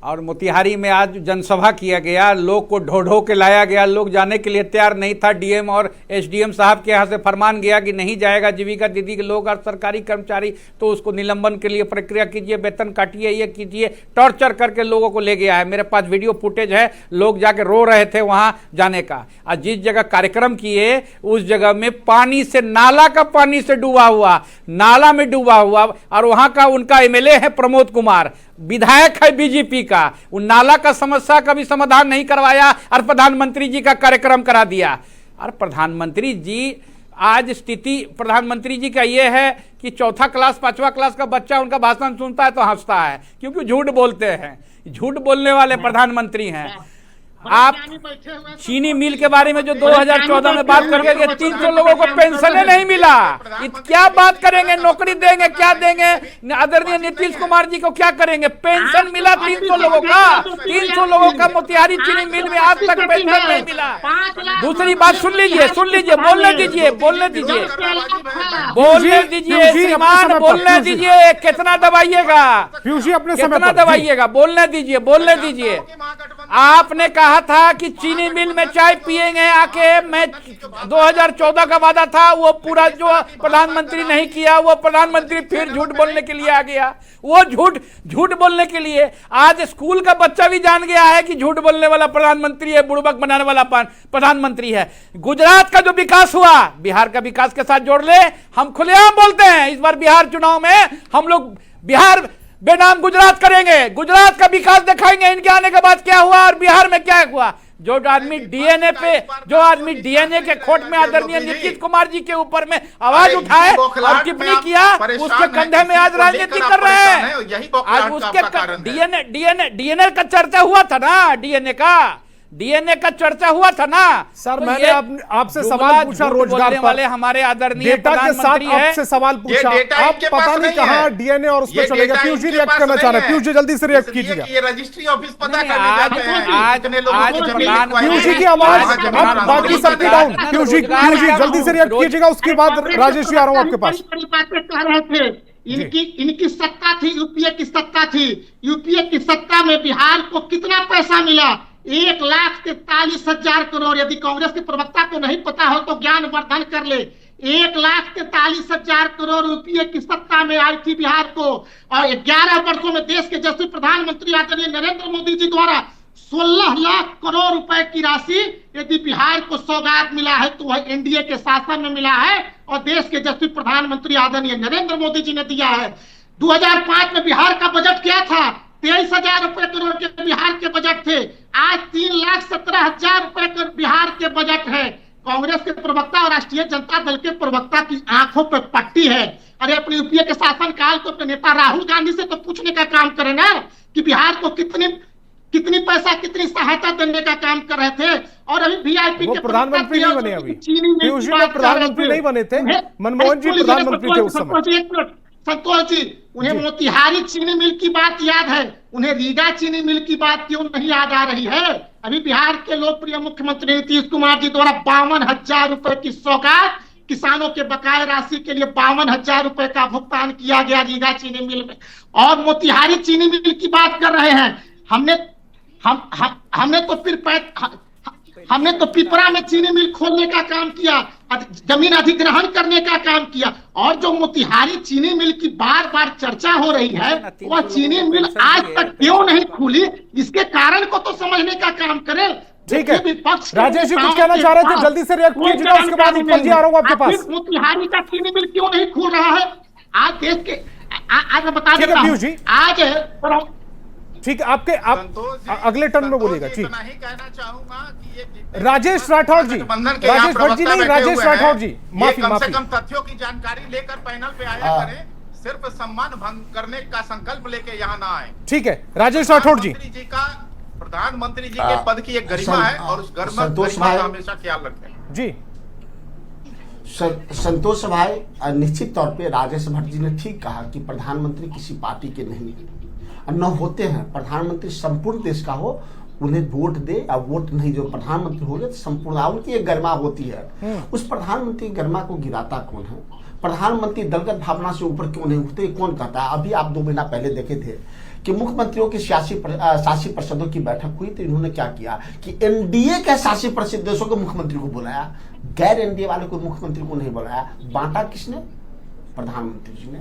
और मोतिहारी में आज जनसभा किया गया, लोग को ढो ढो के लाया गया, लोग जाने के लिए तैयार नहीं था। डीएम और एसडीएम साहब के यहाँ से फरमान गया कि नहीं जाएगा जीविका दीदी के लोग और सरकारी कर्मचारी, तो उसको निलंबन के लिए प्रक्रिया कीजिए, वेतन काटिए, ये कीजिए, टॉर्चर करके लोगों को ले गया है। मेरे पास वीडियो फुटेज है, लोग जाके रो रहे थे वहाँ जाने का। और जिस जगह कार्यक्रम किए उस जगह में पानी से, नाला का पानी से डूबा हुआ, नाला में डूबा हुआ, और वहाँ का उनका एमएलए है प्रमोद कुमार, विधायक है बीजेपी का, उन नाला का समस्या का भी समाधान नहीं करवाया और प्रधानमंत्री जी का कार्यक्रम करा दिया। और प्रधानमंत्री जी, आज स्थिति प्रधानमंत्री जी का यह है कि 4th क्लास 5वां क्लास का बच्चा उनका भाषण सुनता है तो हंसता है, क्योंकि झूठ बोलते हैं, झूठ बोलने वाले प्रधानमंत्री हैं। आप चीनी मिल के बारे में जो 2014 में बात करेंगे, 300 लोगों को पेंशन नहीं मिला, क्या बात करेंगे? नौकरी देंगे, क्या देंगे? आदरणीय नीतीश कुमार जी को क्या करेंगे? पेंशन मिला 300 लोगों का, 300 लोगं का मोतिहारी चीनी मिल में आज तक पेंशन नहीं मिला। दूसरी बात सुन लीजिए, बोलने दीजिए, बोलने दीजिए श्रीमान, बोलने दीजिए। कितना दबाइएगा, कितना दबाइएगा? बोलने दीजिए। आपने कहा था कि चीनी मिल में चाय पिएंगे आके, मैं 2014 का वादा था, वो पूरा जो प्रधानमंत्री नहीं किया, वो प्रधानमंत्री फिर झूठ बोलने के लिए आ गया। वो झूठ बोलने के लिए आज स्कूल का बच्चा भी जान गया है कि झूठ बोलने वाला प्रधानमंत्री है, बुड़बक बनाने वाला प्रधानमंत्री है। गुजरात का जो विकास हुआ, बिहार का विकास के साथ जोड़ ले। हम खुलेआम बोलते हैं, इस बार बिहार चुनाव में हम लोग बिहार बेनाम गुजरात करेंगे, गुजरात का विकास दिखाएंगे। इनके आने के बाद क्या हुआ और बिहार में क्या हुआ? जो आदमी डीएनए के खोट में आदरणीय नीतीश कुमार जी के ऊपर में आवाज उठाए और टिप्पणी किया, उसके कंधे में आज राजनीति कर रहे हैं। आज उसके डीएनए का चर्चा हुआ था ना, डीएनए का चर्चा हुआ था ना। सर, मैंने आपसे सवाल पूछा रोजगार वाले हमारे आदरणीय प्रधानमंत्री हैं, आपसे सवाल पूछा, आप पता नहीं कहां डीएनए और उसमें चलेगा। पीयूष जी रिएक्ट करना चाह रहे हैं, पीयूष जी जल्दी से रिएक्ट कीजिएगा। ये रजिस्ट्री ऑफिस पता करने जाते हैं, आज पीयूष जी की आवाज, बाकी सबकी डाउन। पीयूष जी जल्दी से रिएक्ट कीजिएगा, उसके बाद राजेश जी आ रहा हूं आपके पास। इनकी सत्ता थी, यूपीए की सत्ता थी, यूपीए की सत्ता में बिहार को कितना पैसा मिला? 1,43,000 करोड़। यदि कांग्रेस के प्रवक्ता को नहीं पता हो तो ज्ञान वर्धन कर ले। 1,43,000 करोड़ रुपये की सत्ता में आई थी बिहार को, और 11 वर्षों में देश के यशस्वी प्रधानमंत्री आदरणीय नरेंद्र मोदी जी द्वारा 16 लाख करोड़ रुपए की राशि यदि बिहार को सौगात मिला है तो वह एनडीए के शासन में मिला है और देश के यशस्वी प्रधानमंत्री आदरणीय नरेंद्र मोदी जी ने दिया है। 2005 में बिहार का बजट क्या था? 23,000 रुपए करोड़ के बिहार के बजट थे। आज 3,17,000 रुपए का बिहार के बजट है। कांग्रेस के प्रवक्ता और राष्ट्रीय जनता दल के प्रवक्ता की आंखों पर पट्टी है। अरे अपने यूपीए के शासनकाल को अपने नेता राहुल गांधी से तो पूछने का काम करें ना कि बिहार को कितनी पैसा, कितनी सहायता देने का काम कर रहे थे। और अभी वीआईपी के प्रधानमंत्री नहीं बने, अभी पीयूष जी प्रधानमंत्री नहीं बने थे, मनमोहन जी प्रधानमंत्री थे उस समय। संतोष जी, उन्हें मोतिहारी चीनी मिल की बात याद है, उन्हें रीगा चीनी मिल की बात क्यों नहीं याद आ रही है? अभी बिहार के लोकप्रिय मुख्यमंत्री नीतीश कुमार जी द्वारा 52,000 रुपए की सौगात किसानों के बकाया राशि के लिए 52,000 रुपए का भुगतान किया गया रीगा चीनी मिल में। और मोतिहारी चीनी मिल की बात कर रहे हैं। हमने तो पिपरा में चीनी मिल खोलने का काम किया, जमीन अधिग्रहण करने का काम किया। और जो मोतिहारी चीनी मिल की बार बार चर्चा हो रही है, वह चीनी मिल आज तक क्यों नहीं खुली, इसके कारण को तो समझने का काम करें। ठीक है, राजेश जी कुछ कहना चाह रहे थे, जल्दी से रिएक्ट कीजिएगा, उसके बाद उत्पल जी आ रहा हूं आपके पास। मोतिहारी का चीनी मिल क्यों नहीं खुल रहा है? आज देश के आज मैं बता देता हूं, आज ठीक है, आप अगले टर्न में बोलिएगा। ठीक, इतना ही कहना चाहूंगा कि ये राजेश राठौर जी, राजेश भट्ट जी नहीं, राजेश राठौर जी, माफी कम से कम तथ्यों की जानकारी लेकर पैनल पे आया करें, सिर्फ सम्मान भंग करने का संकल्प लेके यहाँ ना आए। ठीक है, राजेश राठौर जी का प्रधानमंत्री जी के पद की एक गरिमा है और उस गरिमा का हमेशा ख्याल रखें। जी संतोष भाई, निश्चित तौर पे राजेश भट्ट जी ने ठीक कहा कि प्रधानमंत्री किसी पार्टी के नहीं न होते हैं। प्रधानमंत्री संपूर्ण देश का हो, उन्हें वोट दे या वोट नहीं, जो प्रधानमंत्री हो गए संपूर्ण उनकी एक गरिमा होती है। उस प्रधानमंत्री की गरिमा को गिराता कौन है? प्रधानमंत्री दलगत भावना से ऊपर क्यों नहीं उठते, कौन कहता है? अभी आप 2 महीना पहले देखे थे कि मुख्यमंत्रियों की शासी परिषदों की बैठक हुई, तो इन्होंने क्या किया कि एनडीए के शासी परिषद देशों के मुख्यमंत्री को बुलाया, गैर एनडीए वाले को मुख्यमंत्री को नहीं बुलाया। बांटा किसने? प्रधानमंत्री जी ने।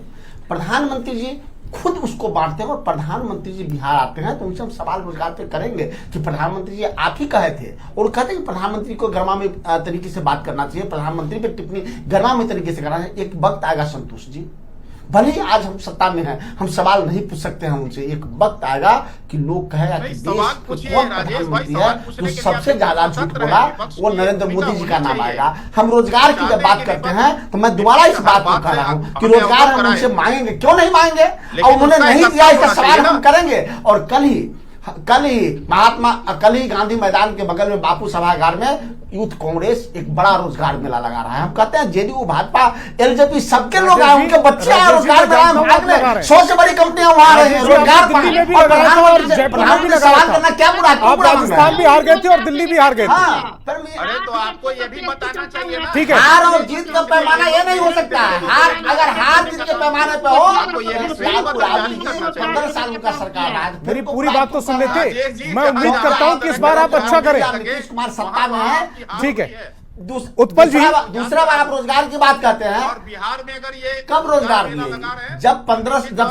प्रधानमंत्री जी खुद उसको बांटते हैं और प्रधानमंत्री जी बिहार आते हैं तो उनसे हम सवाल रोजगार पे करेंगे कि प्रधानमंत्री जी आप ही कहे थे, और कहते हैं कि प्रधानमंत्री को गर्मा में तरीके से बात करना चाहिए, प्रधानमंत्री पे टिप्पणी गर्मा में तरीके से करना है। एक वक्त आएगा संतोष जी, भले ही आज हम सत्ता में हैं, हम सवाल नहीं पूछ सकते हैं उनसे, एक वक्त आएगा कि लोग कहेगा कि देश कौन प्रधानमंत्री है, तो सबसे ज्यादा झूठ बोला वो नरेंद्र मोदी जी का नाम आएगा। हम रोजगार की जब बात करते हैं तो मैं दोबारा इस बात को कह रहा हूँ कि रोजगार हम उनसे मांगेंगे, क्यों नहीं मांगेंगे, और उन्होंने नहीं दिया, इसका सवाल हम करेंगे। और कल ही गांधी मैदान के बगल में बापू सभागार में यूथ कांग्रेस एक बड़ा रोजगार मेला लगा रहा है। हम कहते हैं जेडीयू, भाजपा, एलजेपी सबके लोग आए, उनके बच्चे आए, रोजगार में 100 से बड़ी कंपनियां वहां रही हैं, रोजगार प्रधानमंत्री सवाल करना क्या बुरा? आप राजस्थान भी हार गए थे और दिल्ली भी हार गए थे। अरे तो आपको ये भी बताना चाहिए ना। ठीक है, हार और जीत का पैमाना ये नहीं हो सकता है। अगर हार जीत के पैमाने पे हो, 15 साल का सरकार, मेरी पूरी बात तो सुन लेते। मैं उम्मीद करता हूं कि इस बार आप अच्छा करें। नीतीश कुमार सत्ता में है, ठीक है। उत्पल जी, दूसरा बार आप रोजगार की बात करते हैं, और बिहार में अगर ये कब रोजगार दिए? जब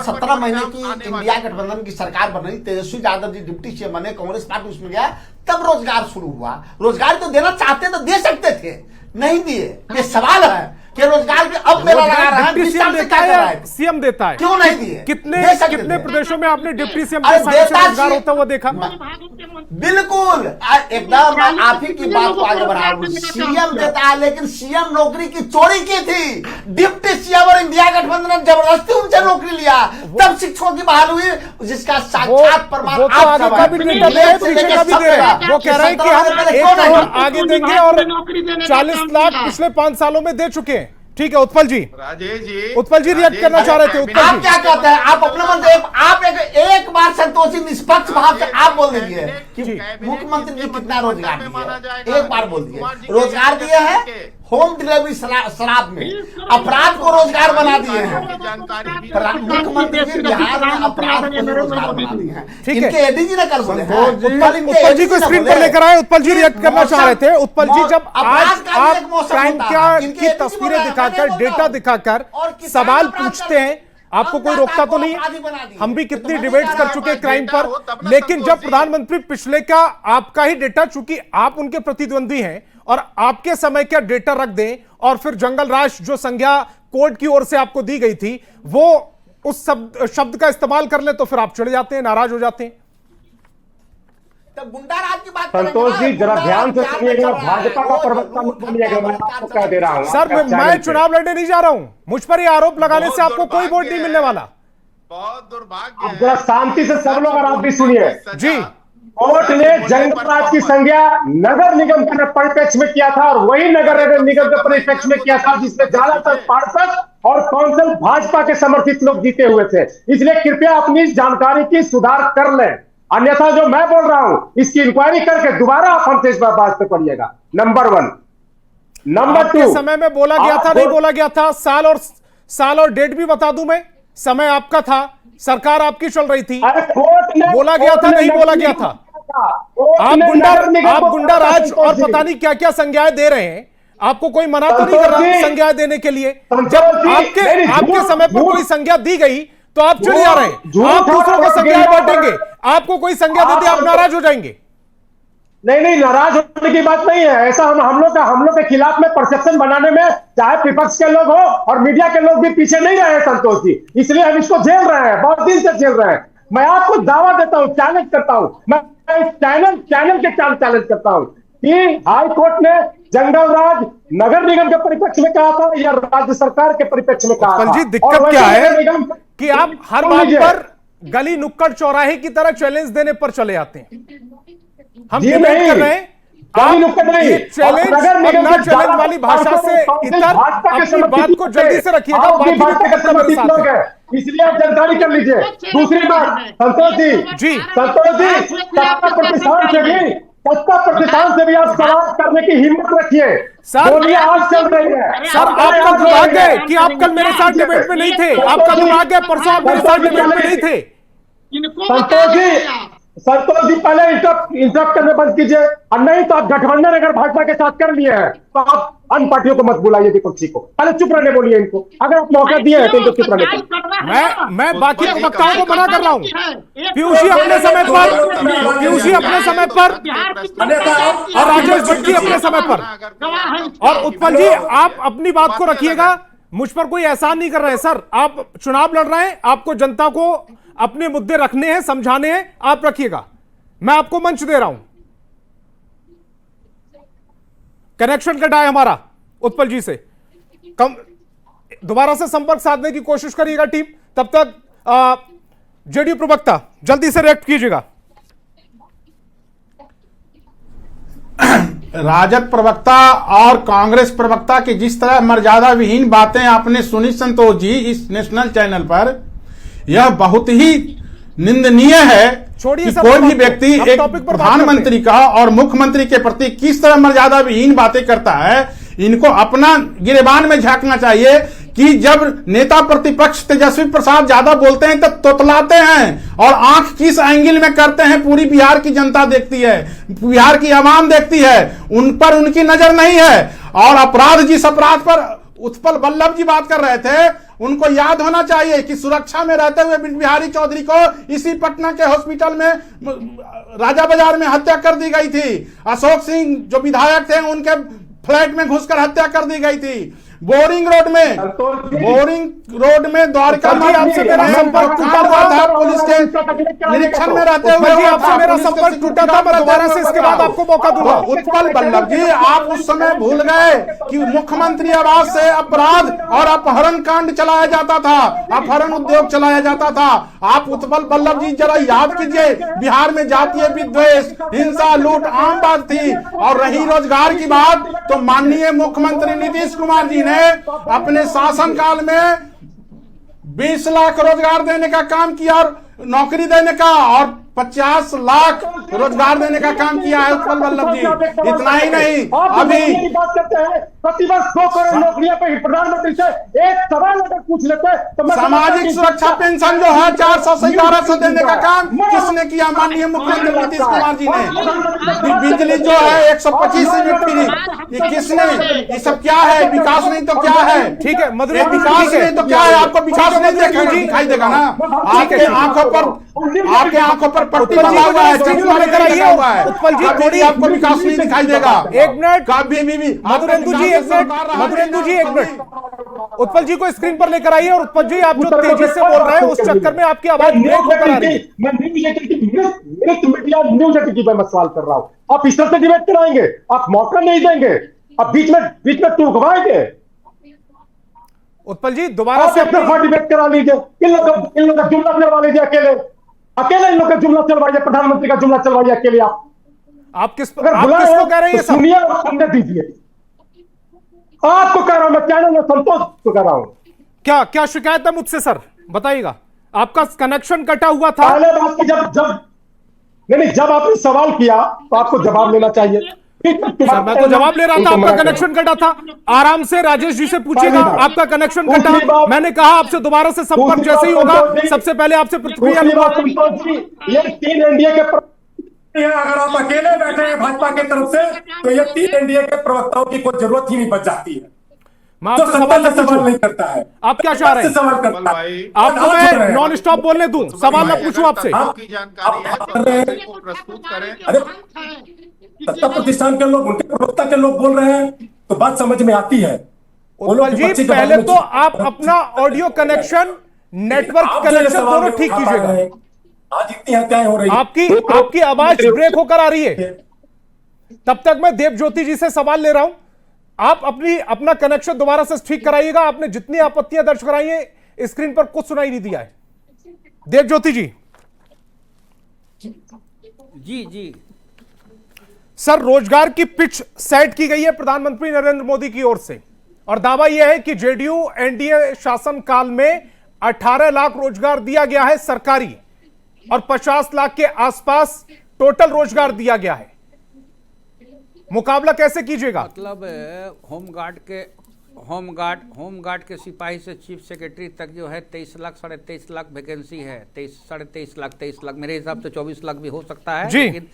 17 महीने की इंडिया गठबंधन की सरकार बन रही, तेजस्वी यादव जी डिप्टी सीएम बने, कांग्रेस पार्टी उसमें गया, तब रोजगार शुरू हुआ। रोजगार तो देना चाहते तो दे सकते थे, नहीं दिए। ये सवाल है कि रोजगार के अब मेला लगा रहा है, सीएम देता है, क्यों नहीं दिए? कितने प्रदेशों में आपने डिप्टी सीएम रोजगार होता हुआ देखा? बिल्कुल, एकदम आप ही की बात को आगे बढ़ा रहा हूं। सीएम देता है, लेकिन सीएम नौकरी की चोरी की थी। डिप्टी सीएम और इंडिया गठबंधन ने जबरदस्ती उनसे नौकरी लिया, तब शिक्षकों की बहाल हुई, जिसका साक्षात प्रमाण वो कह रहा है कि हम 1 करोड़ आगे देंगे और 40 लाख पिछले 5 सालों में दे चुके हैं। ठीक है, उत्पल जी, राजेश जी, उत्पल जी रिएक्ट करना चाह रहे थे। उत्पल आप क्या कहते हैं? आप अपने मन से आप एक बार संतोषी निष्पक्ष भाव से आप बोल दीजिए कि मुख्यमंत्री जी कितना रोजगार दिए, एक बार बोल दिए। रोजगार दिए हैं होम डिलीवरी शराब में, अपराध को रोजगार बना दिए हैं। मुख्यमंत्री जी बिहार में अपराध को रोजगार बना दिए हैं। इनके एडीजी ने कल बोले, उत्पल जी को स्क्रीन पर लेकर आए। उत्पल जी रिएक्ट करना चाह रहे थे। उत्पल जी, जब आज आप क्राइम की तस्वीरें दिखाकर, डेटा दिखाकर सवाल पूछते हैं, आपको कोई रोकता तो नहीं? हम भी कितनी डिबेट्स कर चुके हैं क्राइम पर, लेकिन जब प्रधानमंत्री पिछले का आपका ही डेटा, चूंकि आप उनके प्रतिद्वंदी हैं और आपके समय का डेटा रख दें और फिर जंगल राज जो संज्ञा कोर्ट की ओर से आपको दी गई थी, वो उस शब्द का इस्तेमाल कर ले तो फिर आप चिढ़ जाते हैं, नाराज हो जाते हैं। तो गुंडाराज की बात संतोष जी जरा ध्यान से सुनिएगा, भाजपा का प्रवक्ता मत बनिएगा, मैं आपको कह दे रहा हूं। सर मैं चुनाव लड़ने नहीं जा रहा हूं, मुझ पर ये आरोप लगाने से आपको कोई वोट नहीं मिलने वाला। बहुत दुर्भाग्य है। जरा शांति से सब लोग, और आप भी सुनिए जी। कोर्ट ने जंगलराज की संज्ञा नगर निगम के परिप्रेक्ष्य में किया था, और वही नगर निगम के परिप्रेक्ष्य में किया था जिसमें ज्यादातर पार्षद और काउंसिल भाजपा के समर्थित लोग जीते हुए थे। इसलिए कृपया अपनी जानकारी की सुधार कर लें, अन्यथा जो मैं बोल रहा हूं इसकी इंक्वायरी करके दोबारा आप हमसे इस बात पे पढ़िएगा। नंबर 1। नंबर 2, समय में बोला गया था, नहीं बोला गया था, साल और डेट भी बता दूं मैं। समय आपका था, सरकार आपकी चल रही थी, बोला गया था, नहीं बोला गया था। आप गुंडा राज और पता नहीं क्या क्या संज्ञाएं दे रहे हैं, आपको कोई मना तो नहीं कर रहा संज्ञाएं देने के लिए। जब आपके समय पर कोई संज्ञा दी गई तो आप चिढ़ जा रहे हैं, आप दूसरों को संज्ञाएं बांटेंगे, आपको कोई संज्ञा देते आप नाराज हो जाएंगे। नहीं, नाराज होने की बात नहीं है। ऐसा हम लोग के खिलाफ में परसेप्शन बनाने में चाहे विपक्ष के लोग हो और मीडिया के लोग भी पीछे नहीं रहे हैं संतोष जी, इसलिए हम इसको झेल रहे हैं, बहुत दिन से झेल रहे हैं। मैं आपको दावा देता हूं, चैलेंज करता हूं, मैं चैनल के चैलेंज करता हूं कि हाई कोर्ट ने जंगलराज नगर निगम के परिप्रेक्ष्य में कहा था या राज्य सरकार के परिप्रेक्ष्य में कहा था। जी, दिक्कत क्या है कि आप हर बात पर गली नुक्कड़ चौराहे की तरह चैलेंज देने पर चले आते हैं। हम डिबेट कर रहे हैं, चैलेंज वाली भाषा से इधर अपनी बात को जल्दी से रखिएगा, इसलिए आप जानकारी कर लीजिए। दूसरी बात संतोष जी, सत्ता प्रतिष्ठान से भी आप सवाल करने की हिम्मत रखिए। सर आज चल रही है। सर आपका दुर्भाग्य है कि आप कल मेरे साथ डिबेट में नहीं थे, आपका दुर्भाग्य है परसों आप मेरे साथ डिबेट में नहीं थे। संतोष जी पहले इंटरप्ट करने बंद कीजिए, और नहीं तो आप गठबंधन अगर भाजपा के साथ कर लिए हैं तो आप अन्य पार्टियों को मत बुलाइए, विपक्षी को पहले चुप रहने बोलिए इनको, अगर आप मौका दिए हैं तो इनको चुप रहने को। मैं बाकी प्रवक्ताओं को मना कर रहा हूं, पीयूष जी अपने समय पर और राजेश भट्ट जी अपने समय पर, और उत्पल जी आप अपनी बात को रखिएगा, मुझ पर कोई एहसान नहीं कर रहे हैं। सर आप चुनाव लड़ रहे हैं, आपको जनता को अपने मुद्दे रखने हैं, समझाने हैं, आप रखिएगा, मैं आपको मंच दे रहा हूं। कनेक्शन कटा है हमारा उत्पल जी से, दोबारा से संपर्क साधने की कोशिश करिएगा टीम। तब तक जेडीयू प्रवक्ता जल्दी से रिएक्ट कीजिएगा। राजद प्रवक्ता और कांग्रेस प्रवक्ता की जिस तरह मर्यादा विहीन बातें आपने सुनी संतोष जी इस नेशनल चैनल पर, यह बहुत ही निंदनीय है कि कोई भी व्यक्ति एक प्रधानमंत्री का और मुख्यमंत्री के प्रति किस तरह मर्यादा विहीन बातें करता है। इनको अपना गिरेबान में झांकना चाहिए कि जब नेता प्रतिपक्ष तेजस्वी प्रसाद ज्यादा बोलते हैं तब तोतलाते हैं, और आंख किस एंगल में करते हैं पूरी बिहार की जनता देखती है, बिहार की आवाम देखती है, उन पर उनकी नजर नहीं है। और अपराध, जिस अपराध पर उत्पल बल्लभ जी बात कर रहे थे, उनको याद होना चाहिए कि सुरक्षा में रहते हुए बिहारी चौधरी को इसी पटना के हॉस्पिटल में राजा बाजार में हत्या कर दी गई थी। अशोक सिंह जो विधायक थे उनके फ्लैट में घुसकर हत्या कर दी गई थी। बोरिंग रोड में द्वारका आपसे मेरा संपर्क टूटा था, पुलिस के निरीक्षण में रहते हुए आपसे मेरा संपर्क टूटा था, मैं दोबारा से इसके बाद आपको मौका दूंगा। उत्पल बल्लभ जी, आप उस समय भूल गए कि मुख्यमंत्री आवास से अपराध और अपहरण कांड चलाया जाता था, अपहरण उद्योग चलाया जाता था। आप उत्पल बल्लभ जी जरा याद कीजिए, बिहार में जातीय विद्वेष, हिंसा, लूट आम बात थी। और रही रोजगार की बात, तो माननीय मुख्यमंत्री नीतीश कुमार जी ने अपने शासनकाल में 20 लाख रोजगार देने का काम किया, और नौकरी देने का, और 50 लाख रोजगार देने का काम किया है उत्पल बल्लभ जी। इतना ही नहीं, अभी बात करते हैं प्रतिवर्ष 2 करोड़ नौकरियां पे प्रधानमंत्री से एक सवाल अगर पूछ लेते तो सामाजिक सुरक्षा पेंशन जो है 400 से 1100 देने का काम किसने किया? माननीय मुख्यमंत्री नीतीश कुमार जी ने। बिजली जो है 125 यूनिट फ्री, ये किसने? ये सब क्या है? विकास नहीं तो क्या है? ठीक है, विकास नहीं तो क्या है? आपको विकास नहीं दिखाई देगा ना? आपके आंखों पर पट्टी बंधा हुआ है, चश्मा लेकर आइए हुआ है, उत्पल जी थोड़ी आपको विकास नहीं दिखाई देगा। एक मिनट, कभी भी मधुरेंदु जी एक मिनट, मधुरेंदु जी एक मिनट, उत्पल जी को स्क्रीन पर लेकर आइए। और उत्पल जी, आप जो तेजी से बोल रहे हैं उस चक्कर में आपकी आवाज ब्रेक होकर आ रही है। मैं न्यूज एटीटी पे मैं सवाल कर रहा हूं, आप इस तरह से डिबेट कराएंगे? आप मौका नहीं देंगे, आप बीच में टूकवाएंगे? उत्पल जी दोबारा आप से अपना डिबेट करा लीजिए, इन लोग का जुमला चलवा लीजिए, अकेले इन लोग का जुमला चलवाइए, प्रधानमंत्री का जुमला चलवाइए अकेले। आप किसको कह रहे हैं? तो सुनिए और सुनने दीजिए। आपको कह रहा हूं मैं, चैनल में संतोष को कह रहा हूं। क्या क्या शिकायत है मुझसे सर, बताइएगा। आपका कनेक्शन कटा हुआ था। पहले बात की जब आपने सवाल किया तो आपको जवाब लेना चाहिए। सर मैं तो जवाब ले रहा था, आपका कनेक्शन कटा था। आराम से राजेश जी से पूछिएगा, आपका कनेक्शन कटा। मैंने कहा आपसे दोबारा से संपर्क जैसे ही होगा सबसे पहले आपसे प्रतिक्रिया लूंगा। ये 3 एनडीए के अगर आप अकेले बैठे हैं भाजपा की तरफ से तो ये 3 एनडीए के प्रवक्ताओं की कोई जरूरत ही नहीं बच जाती है। मैं आपसे सवाल नहीं करता है। आप क्या चाह रहे हैं? सवाल करता है आपको मैं नॉन स्टॉप बोलने दूं, सवाल ना पूछूं आपसे? आपकी जानकारी है को प्रस्तुत करें। अरे सत्ता प्रतिष्ठान के लोग, उनके प्रवक्ता के लोग बोल रहे हैं तो बात समझ में आती है। उत्पल जी पहले तो आप अपना ऑडियो कनेक्शन, नेटवर्क कनेक्शन दोनों ठीक कीजिएगा। आज इतनी हत्याएं हो रही हैं, आपकी आवाज ब्रेक होकर आ रही है। तब तक मैं देवज्योति जी से सवाल ले रहा हूं, आप अपना कनेक्शन दोबारा से ठीक कराइएगा। आपने जितनी आपत्तियां दर्ज कराई हैं स्क्रीन पर कुछ सुनाई नहीं दिया है। देवज्योति जी। जी सर, रोजगार की पिच सेट की गई है प्रधानमंत्री नरेंद्र मोदी की ओर से, और दावा यह है कि जेडीयू एनडीए शासन काल में 18 लाख रोजगार दिया गया है सरकारी, और 50 लाख के आसपास टोटल रोजगार दिया गया है। मुकाबला कैसे कीजिएगा? मतलब होमगार्ड के सिपाही से चीफ सेक्रेटरी तक जो है 23 लाख 23.5 लाख वैकेंसी है। 23 लाख मेरे हिसाब से 24 लाख भी हो सकता है, लेकिन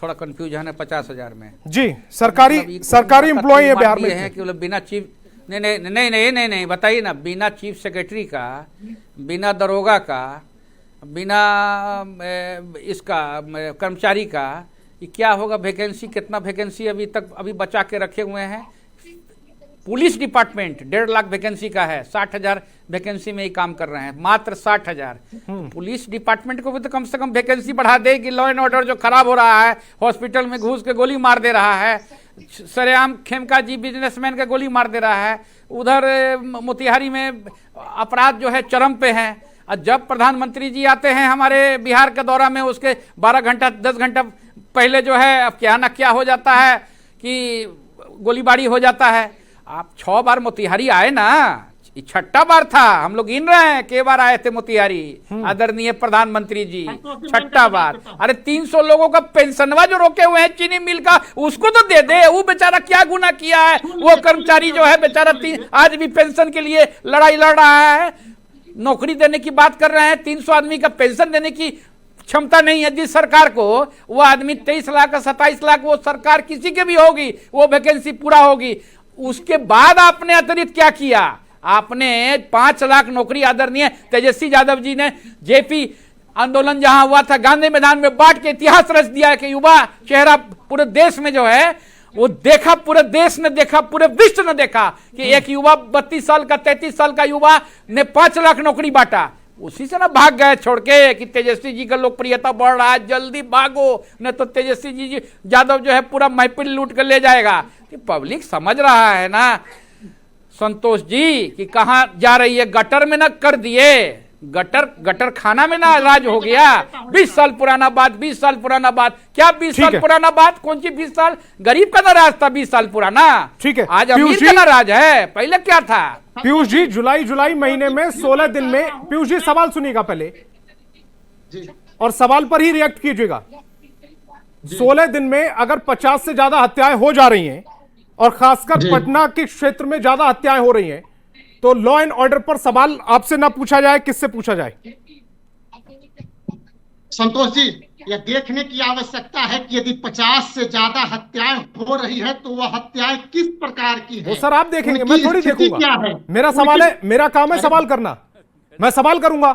थोड़ा कंफ्यूजन है 50,000 में। जी, सरकारी एम्प्लॉय है बिहार में है कि मतलब बिना चीफ नहीं बताइए ना, बिना चीफ सेक्रेटरी का, बिना दरोगा का, बिना इसका कर्मचारी का, ये क्या होगा? वैकेंसी कितना वैकेंसी अभी बचा के रखे हुए हैं। पुलिस डिपार्टमेंट 1.5 लाख वैकेंसी का है, 60,000 वैकेंसी में ही काम कर रहे हैं, मात्र 60,000। पुलिस डिपार्टमेंट को भी तो कम से कम वैकेंसी बढ़ा दे कि लॉ एंड ऑर्डर जो खराब हो रहा है, हॉस्पिटल में घुस के गोली मार दे रहा है, सरेआम खेमका जी बिजनेसमैन का गोली मार दे रहा है, उधर मोतिहारी में अपराध जो है चरम पे है। और जब प्रधानमंत्री जी आते हैं हमारे बिहार के दौरा में, उसके 12 घंटा 10 घंटा पहले जो है अब क्या ना क्या हो जाता है कि गोलीबारी हो जाता है। आप 6 बार मोतिहारी आए ना, 6ठा बार था, हम लोग गिन रहे हैं के बार आए थे मोतिहारी आदरणीय प्रधानमंत्री जी, 6ठा बार। अरे 300 लोगों का पेंशनवा जो रोके हुए हैं चीनी मिल का, उसको तो दे दे। वो बेचारा क्या गुनाह किया है? वो कर्मचारी जो है बेचारा आज भी पेंशन के लिए लड़ाई लड़ रहा है। नौकरी देने की बात कर रहे हैं, 300 आदमी का पेंशन देने की क्षमता नहीं है जिस सरकार को। वो आदमी 23 लाख का 27 लाख, वो सरकार किसी के भी होगी, वो वैकेंसी पूरा होगी। उसके बाद आपने अतिरिक्त क्या किया? आपने 5 लाख नौकरी आदरणीय तेजस्वी यादव जी ने जेपी आंदोलन जहां हुआ था गांधी मैदान में बांट के इतिहास रच दिया है कि युवा चेहरा पूरे देश में जो है वो देखा, पूरे देश ने देखा, पूरे विश्व ने देखा कि एक युवा 32 साल का 33 साल का युवा ने 5 लाख नौकरी बांटा। उसी से ना भाग गए छोड़ के कि तेजस्वी जी का लोकप्रियता बढ़ रहा है, जल्दी भागो, न तो तेजस्वी जी यादव जो है पूरा महफिल लूट कर ले जाएगा। कि पब्लिक समझ रहा है ना संतोष जी कि कहां जा रही है। गटर में ना कर दिए, गटर खाना में ना राज हो गया। 20 साल पुराना बात, 20 साल पुराना बात, क्या 20 साल पुराना बात? कौन सी 20 साल? गरीब का ना राज था 20 साल पुराना। ठीक है, आज अमीर का ना राज है, पहले क्या था? पीयूष जी, जुलाई महीने में 16 दिन में, पीयूष जी सवाल सुनिएगा पहले और सवाल पर ही रिएक्ट कीजिएगा। 16 दिन में अगर 50 से ज्यादा हत्याएं हो जा रही हैं और खासकर पटना के क्षेत्र में ज्यादा हत्याएं हो रही हैं, तो लॉ एंड ऑर्डर पर सवाल आपसे ना पूछा जाए, किससे पूछा जाए? संतोष जी, यह देखने की आवश्यकता है कि यदि 50 से ज्यादा हत्याएं हो रही है तो वह हत्याएं किस प्रकार की है? वो सर आप देखेंगे, मैं थोड़ी देखूंगा। मेरा सवाल है, मेरा काम है सवाल करना, मैं सवाल करूंगा।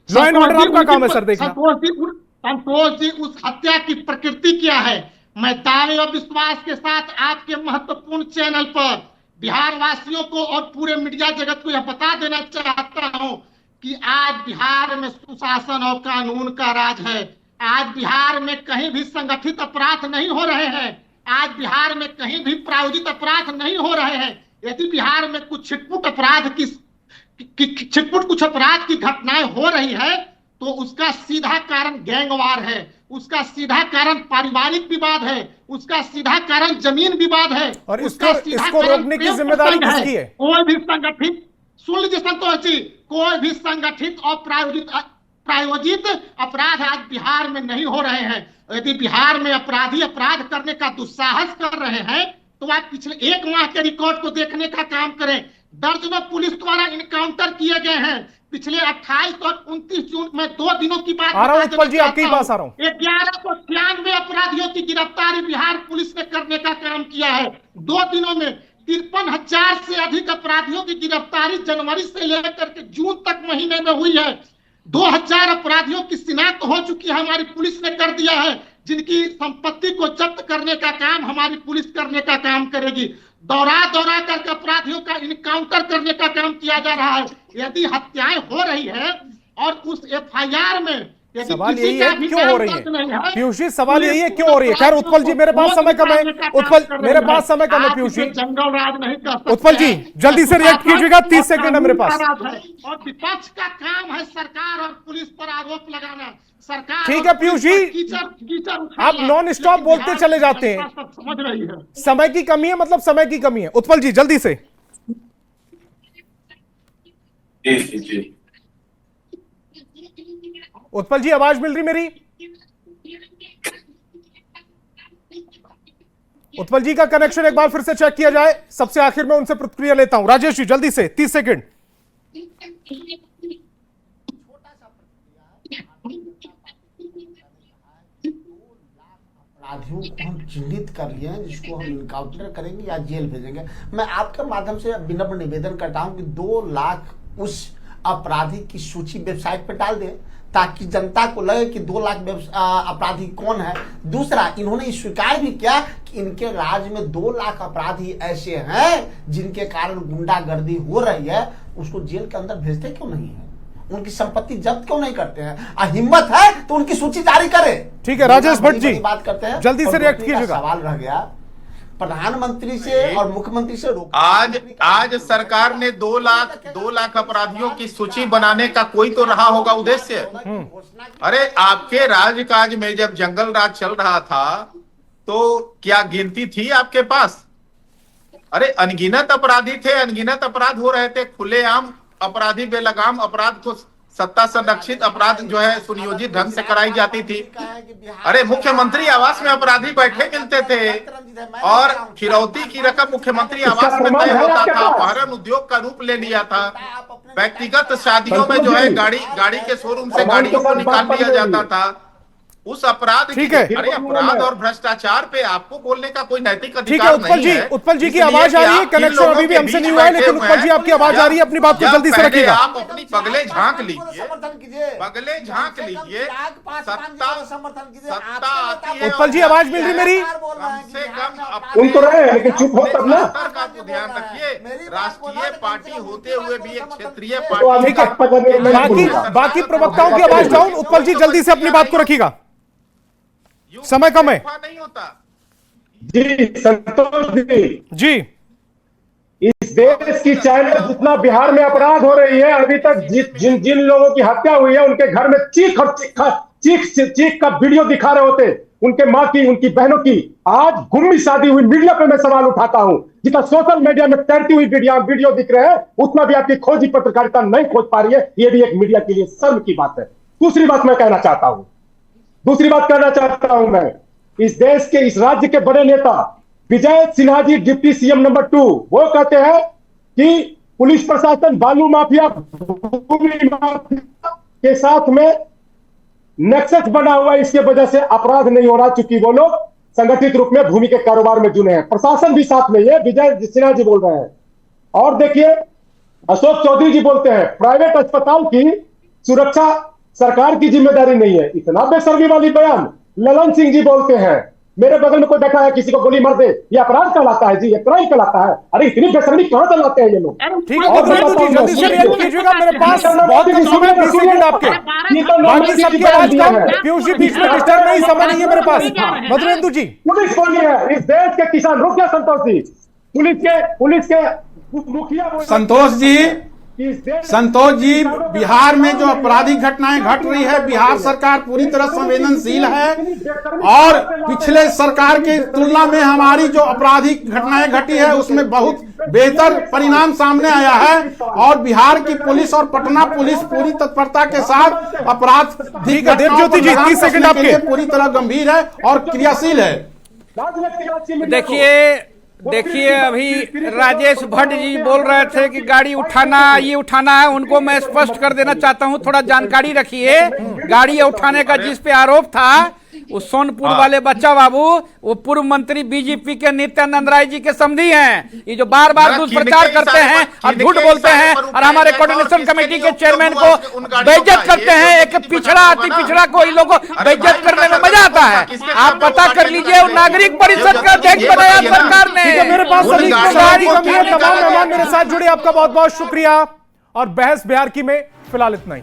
लॉ एंड ऑर्डर आपका काम है सर देखना। संतोष जी, उस हत्या की प्रकृति क्या है? मैं दावे और विश्वास के साथ आपके महत्वपूर्ण चैनल पर बिहार वासियों को और पूरे मीडिया जगत को यह बता देना चाहता हूं कि आज बिहार में सुशासन और कानून का राज है। आज बिहार में कहीं भी संगठित अपराध नहीं हो रहे हैं। आज बिहार में कहीं भी प्रायोजित अपराध नहीं हो रहे हैं। यदि बिहार में कुछ छिटपुट कुछ अपराध की घटनाएं हो रही है तो उसका सीधा कारण गैंगवार है, उसका सीधा कारण पारिवारिक विवाद है, उसका सीधा कारण जमीन विवाद है। और इसको रोकने की जिम्मेदारी किसकी है? कोई भी संगठित, सुन लीजिए संतोष जी, कोई भी संगठित और प्रायोजित अपराध आज बिहार में नहीं हो रहे हैं। यदि बिहार में अपराधी अपराध करने का दुस्साहस कर रहे हैं तो आप पिछले 1 माह के रिकॉर्ड को देखने का काम करें। दर्जनों पुलिस द्वारा इनकाउंटर किए गए हैं। पिछले 28 और 29 जून में 2 दिनों की बात आ रहा हूं उत्पल जी, आपके पास आ रहा हूं। 1196 अपराधियों की गिरफ्तारी बिहार पुलिस ने करने का काम किया है। 2 दिनों में 53,000 से अधिक अपराधियों की गिरफ्तारी जनवरी से लेकर के जून तक महीने में हुई है। 2000 अपराधियों की शिनाख्त हो चुकी है, हमारी पुलिस ने कर दिया है, जिनकी संपत्ति को जब्त करने का काम हमारी पुलिस करने का काम करेगी। दौरा करके अपराधियों का इनकाउंटर करने का काम किया जा रहा है। यदि हत्याएं हो रही है और उस एफआईआर में सवाल यही है क्यों हो रही है पीयूष जी, सवाल यही है क्यों हो रही है। खैर उत्पल जी, मेरे पास समय कम है, मेरे पास समय कम है पीयूष जी। जंगल राज नहीं कर सकते। उत्पल जी जल्दी से रिएक्ट कीजिएगा, 30 सेकंड है मेरे पास। और विपक्ष का काम है सरकार और पुलिस पर आरोप लगाना। सरकार ठीक है पीयूष जी, आप नॉन स्टॉप बोलते चले जाते हैं। समझ रही है, समय की कमी है, मतलब समय की कमी है। उत्पल जी जल्दी से। उत्पल जी आवाज मिल रही मेरी? उत्पल जी का कनेक्शन एक बार फिर से चेक किया जाए। सबसे आखिर में उनसे प्रतिक्रिया लेता हूं। राजेश जी जल्दी से, 30 सेकंड। अपराधियों को हम चिन्हित कर लिए हैं, जिसको हम इनकाउंटर करेंगे या जेल भेजेंगे। मैं आपके माध्यम से विनम्र निवेदन करता हूं कि 2 लाख उस अपराधी की सूची वेबसाइट पर डाल दें ताकि जनता को लगे कि 2 लाख अपराधी कौन है। दूसरा, इन्होंने स्वीकार भी किया कि इनके राज्य में 2 लाख अपराधी ऐसे हैं जिनके कारण गुंडागर्दी हो रही है। उसको जेल के अंदर भेजते क्यों नहीं है? उनकी संपत्ति जब्त क्यों नहीं करते हैं? हिम्मत है तो उनकी सूची जारी करें। ठीक है राजेश भट्ट जी, बात करते हैं, जल्दी से रिएक्ट कीजिएगा। सवाल रह गया प्रधानमंत्री से और मुख्यमंत्री से आज सरकार ने 2 लाख अपराधियों की सूची बनाने का कोई तो रहा होगा उद्देश्य। अरे आपके राजकाज में जब जंगल राज चल रहा था तो क्या गिनती थी आपके पास? अरे अनगिनत अपराधी थे, अनगिनत अपराध हो रहे थे। खुलेआम अपराधी बेलगाम अपराध को सत्ता संरक्षित अपराध जो है सुनियोजित ढंग से कराई जाती थी। अरे मुख्यमंत्री आवास में अपराधी बैठे मिलते थे और फिरौती की रकम मुख्यमंत्री आवास में तय होता था। अपहरण उद्योग का रूप ले लिया था। व्यक्तिगत शादियों में जो है गाड़ी के शोरूम से गाड़ियों को निकाल लिया जाता था। उस अपराध ठीक है, अरे अपराध और भ्रष्टाचार पे आपको बोलने का कोई नैतिक अधिकार ठीक है। उत्पल जी, उत्पल जी की आवाज आ रही है, कनेक्शन अभी भी हमसे नहीं हुआ है, लेकिन उत्पल जी आपकी आवाज आ रही है, अपनी बात को जल्दी से रखिएगा। आप अपनी बगले झांक लीजिए, बगले झांक लीजिए। सत्ता आती है। उत्पल जी आवाज मिल रही मेरी? कम से कम सुन तो रहे हैं लेकिन चुप हो तब ना। का तो ध्यान रखिए। राष्ट्रीय पार्टी होते हुए भी एक क्षेत्रीय पार्टी। ठीक है, बाकी प्रवक्ताओं की आवाज डाउन। उत्पल जी जल्दी से अपनी बात को रखिएगा, समय कम है। नहीं होता जी संतोष जी, इस देश की चाइना जितना बिहार में अपराध हो रही है, अभी तक जिन लोगों की हत्या हुई है उनके घर में चीख का वीडियो दिखा रहे होते, उनके माँ की, उनकी बहनों की। आज गुम्मी शादी हुई मीडिया पे मैं सवाल उठाता हूं। जितना सोशल मीडिया में तैरती हुई वीडियो दिख रहे हैं, उतना भी आपकी खोजी पत्रकारिता नहीं खोज पा रही है। ये भी एक मीडिया के लिए शर्म की बात है। दूसरी बात कहना चाहता हूं मैं, इस देश के, इस राज्य के बड़े नेता Vijay Sinha ji, deputy CM number 2, वो कहते हैं कि पुलिस प्रशासन बालू माफिया, भूमि माफिया के साथ में नेक्सस बना हुआ है, इसके वजह से अपराध नहीं हो रहा, चूंकि वो लोग संगठित रूप में भूमि के कारोबार में जुड़े हैं। प्रशासन भी साथ में है, विजय सिन्हा जी बोल रहे हैं। और देखिए अशोक चौधरी जी बोलते हैं प्राइवेट अस्पताल की सुरक्षा सरकार की जिम्मेदारी नहीं है। इतना बेशर्मी वाली बयान ललन सिंह जी बोलते हैं। मेरे बगल में कोई बैठा है, किसी को गोली मार दे, ये अपराध कहलाता है जी, ये क्राइम कहलाता है। अरे इतनी बेशर्मी कहां से लाते हैं ये लोग? ठीक है मधुरेंद्र जी, जल्दी से रिएक्ट कीजिएगा, मेरे पास बहुत कम समय, 20 सेकंड आपके, बाकी सबकी आवाज कम। पीयूष जी बीच में डिस्टर्ब नहीं, समय नहीं है मेरे पास। मधुरेंद्र जी, पुलिस बोली है इस देश के किसान, रुक गया संतोष जी, पुलिस के मुखिया संतोष जी, बिहार में जो आपराधिक घटनाएं घट रही है, बिहार सरकार पूरी तरह संवेदनशील है और पिछले सरकार की तुलना में हमारी जो आपराधिक घटनाएं घटी है उसमें बहुत बेहतर परिणाम सामने आया है और बिहार की पुलिस और पटना पुलिस पूरी तत्परता के साथ अपराध देवज्योति जी 30 सेकंड आपके, पूरी तरह गंभीर है और क्रियाशील है। देखिए अभी राजेश भट्ट जी बोल रहे थे कि गाड़ी उठाना, ये उठाना है, उनको मैं स्पष्ट कर देना चाहता हूं, थोड़ा जानकारी रखिए। गाड़ी उठाने का जिस पे आरोप था वो सोनपुर वाले बच्चा बाबू, वो पूर्व मंत्री बीजेपी के नित्यानंद राय जी के समधी हैं। ये जो बार बार दुष्प्रचार करते हैं और झूठ बोलते हैं और हमारे कोऑर्डिनेशन कमेटी के चेयरमैन को बेइज्जत करते हैं, एक पिछड़ा अति पिछड़ा को इन लोगों को बेइज्जत करने में मजा आता है। आप पता कर लीजिए, नागरिक परिषद का अध्यक्ष बनाया सरकार ने। मेरे पास तमाम मेहमान मेरे साथ जुड़े, आपका बहुत बहुत शुक्रिया। और बहस बिहार की में फिलहाल इतना ही।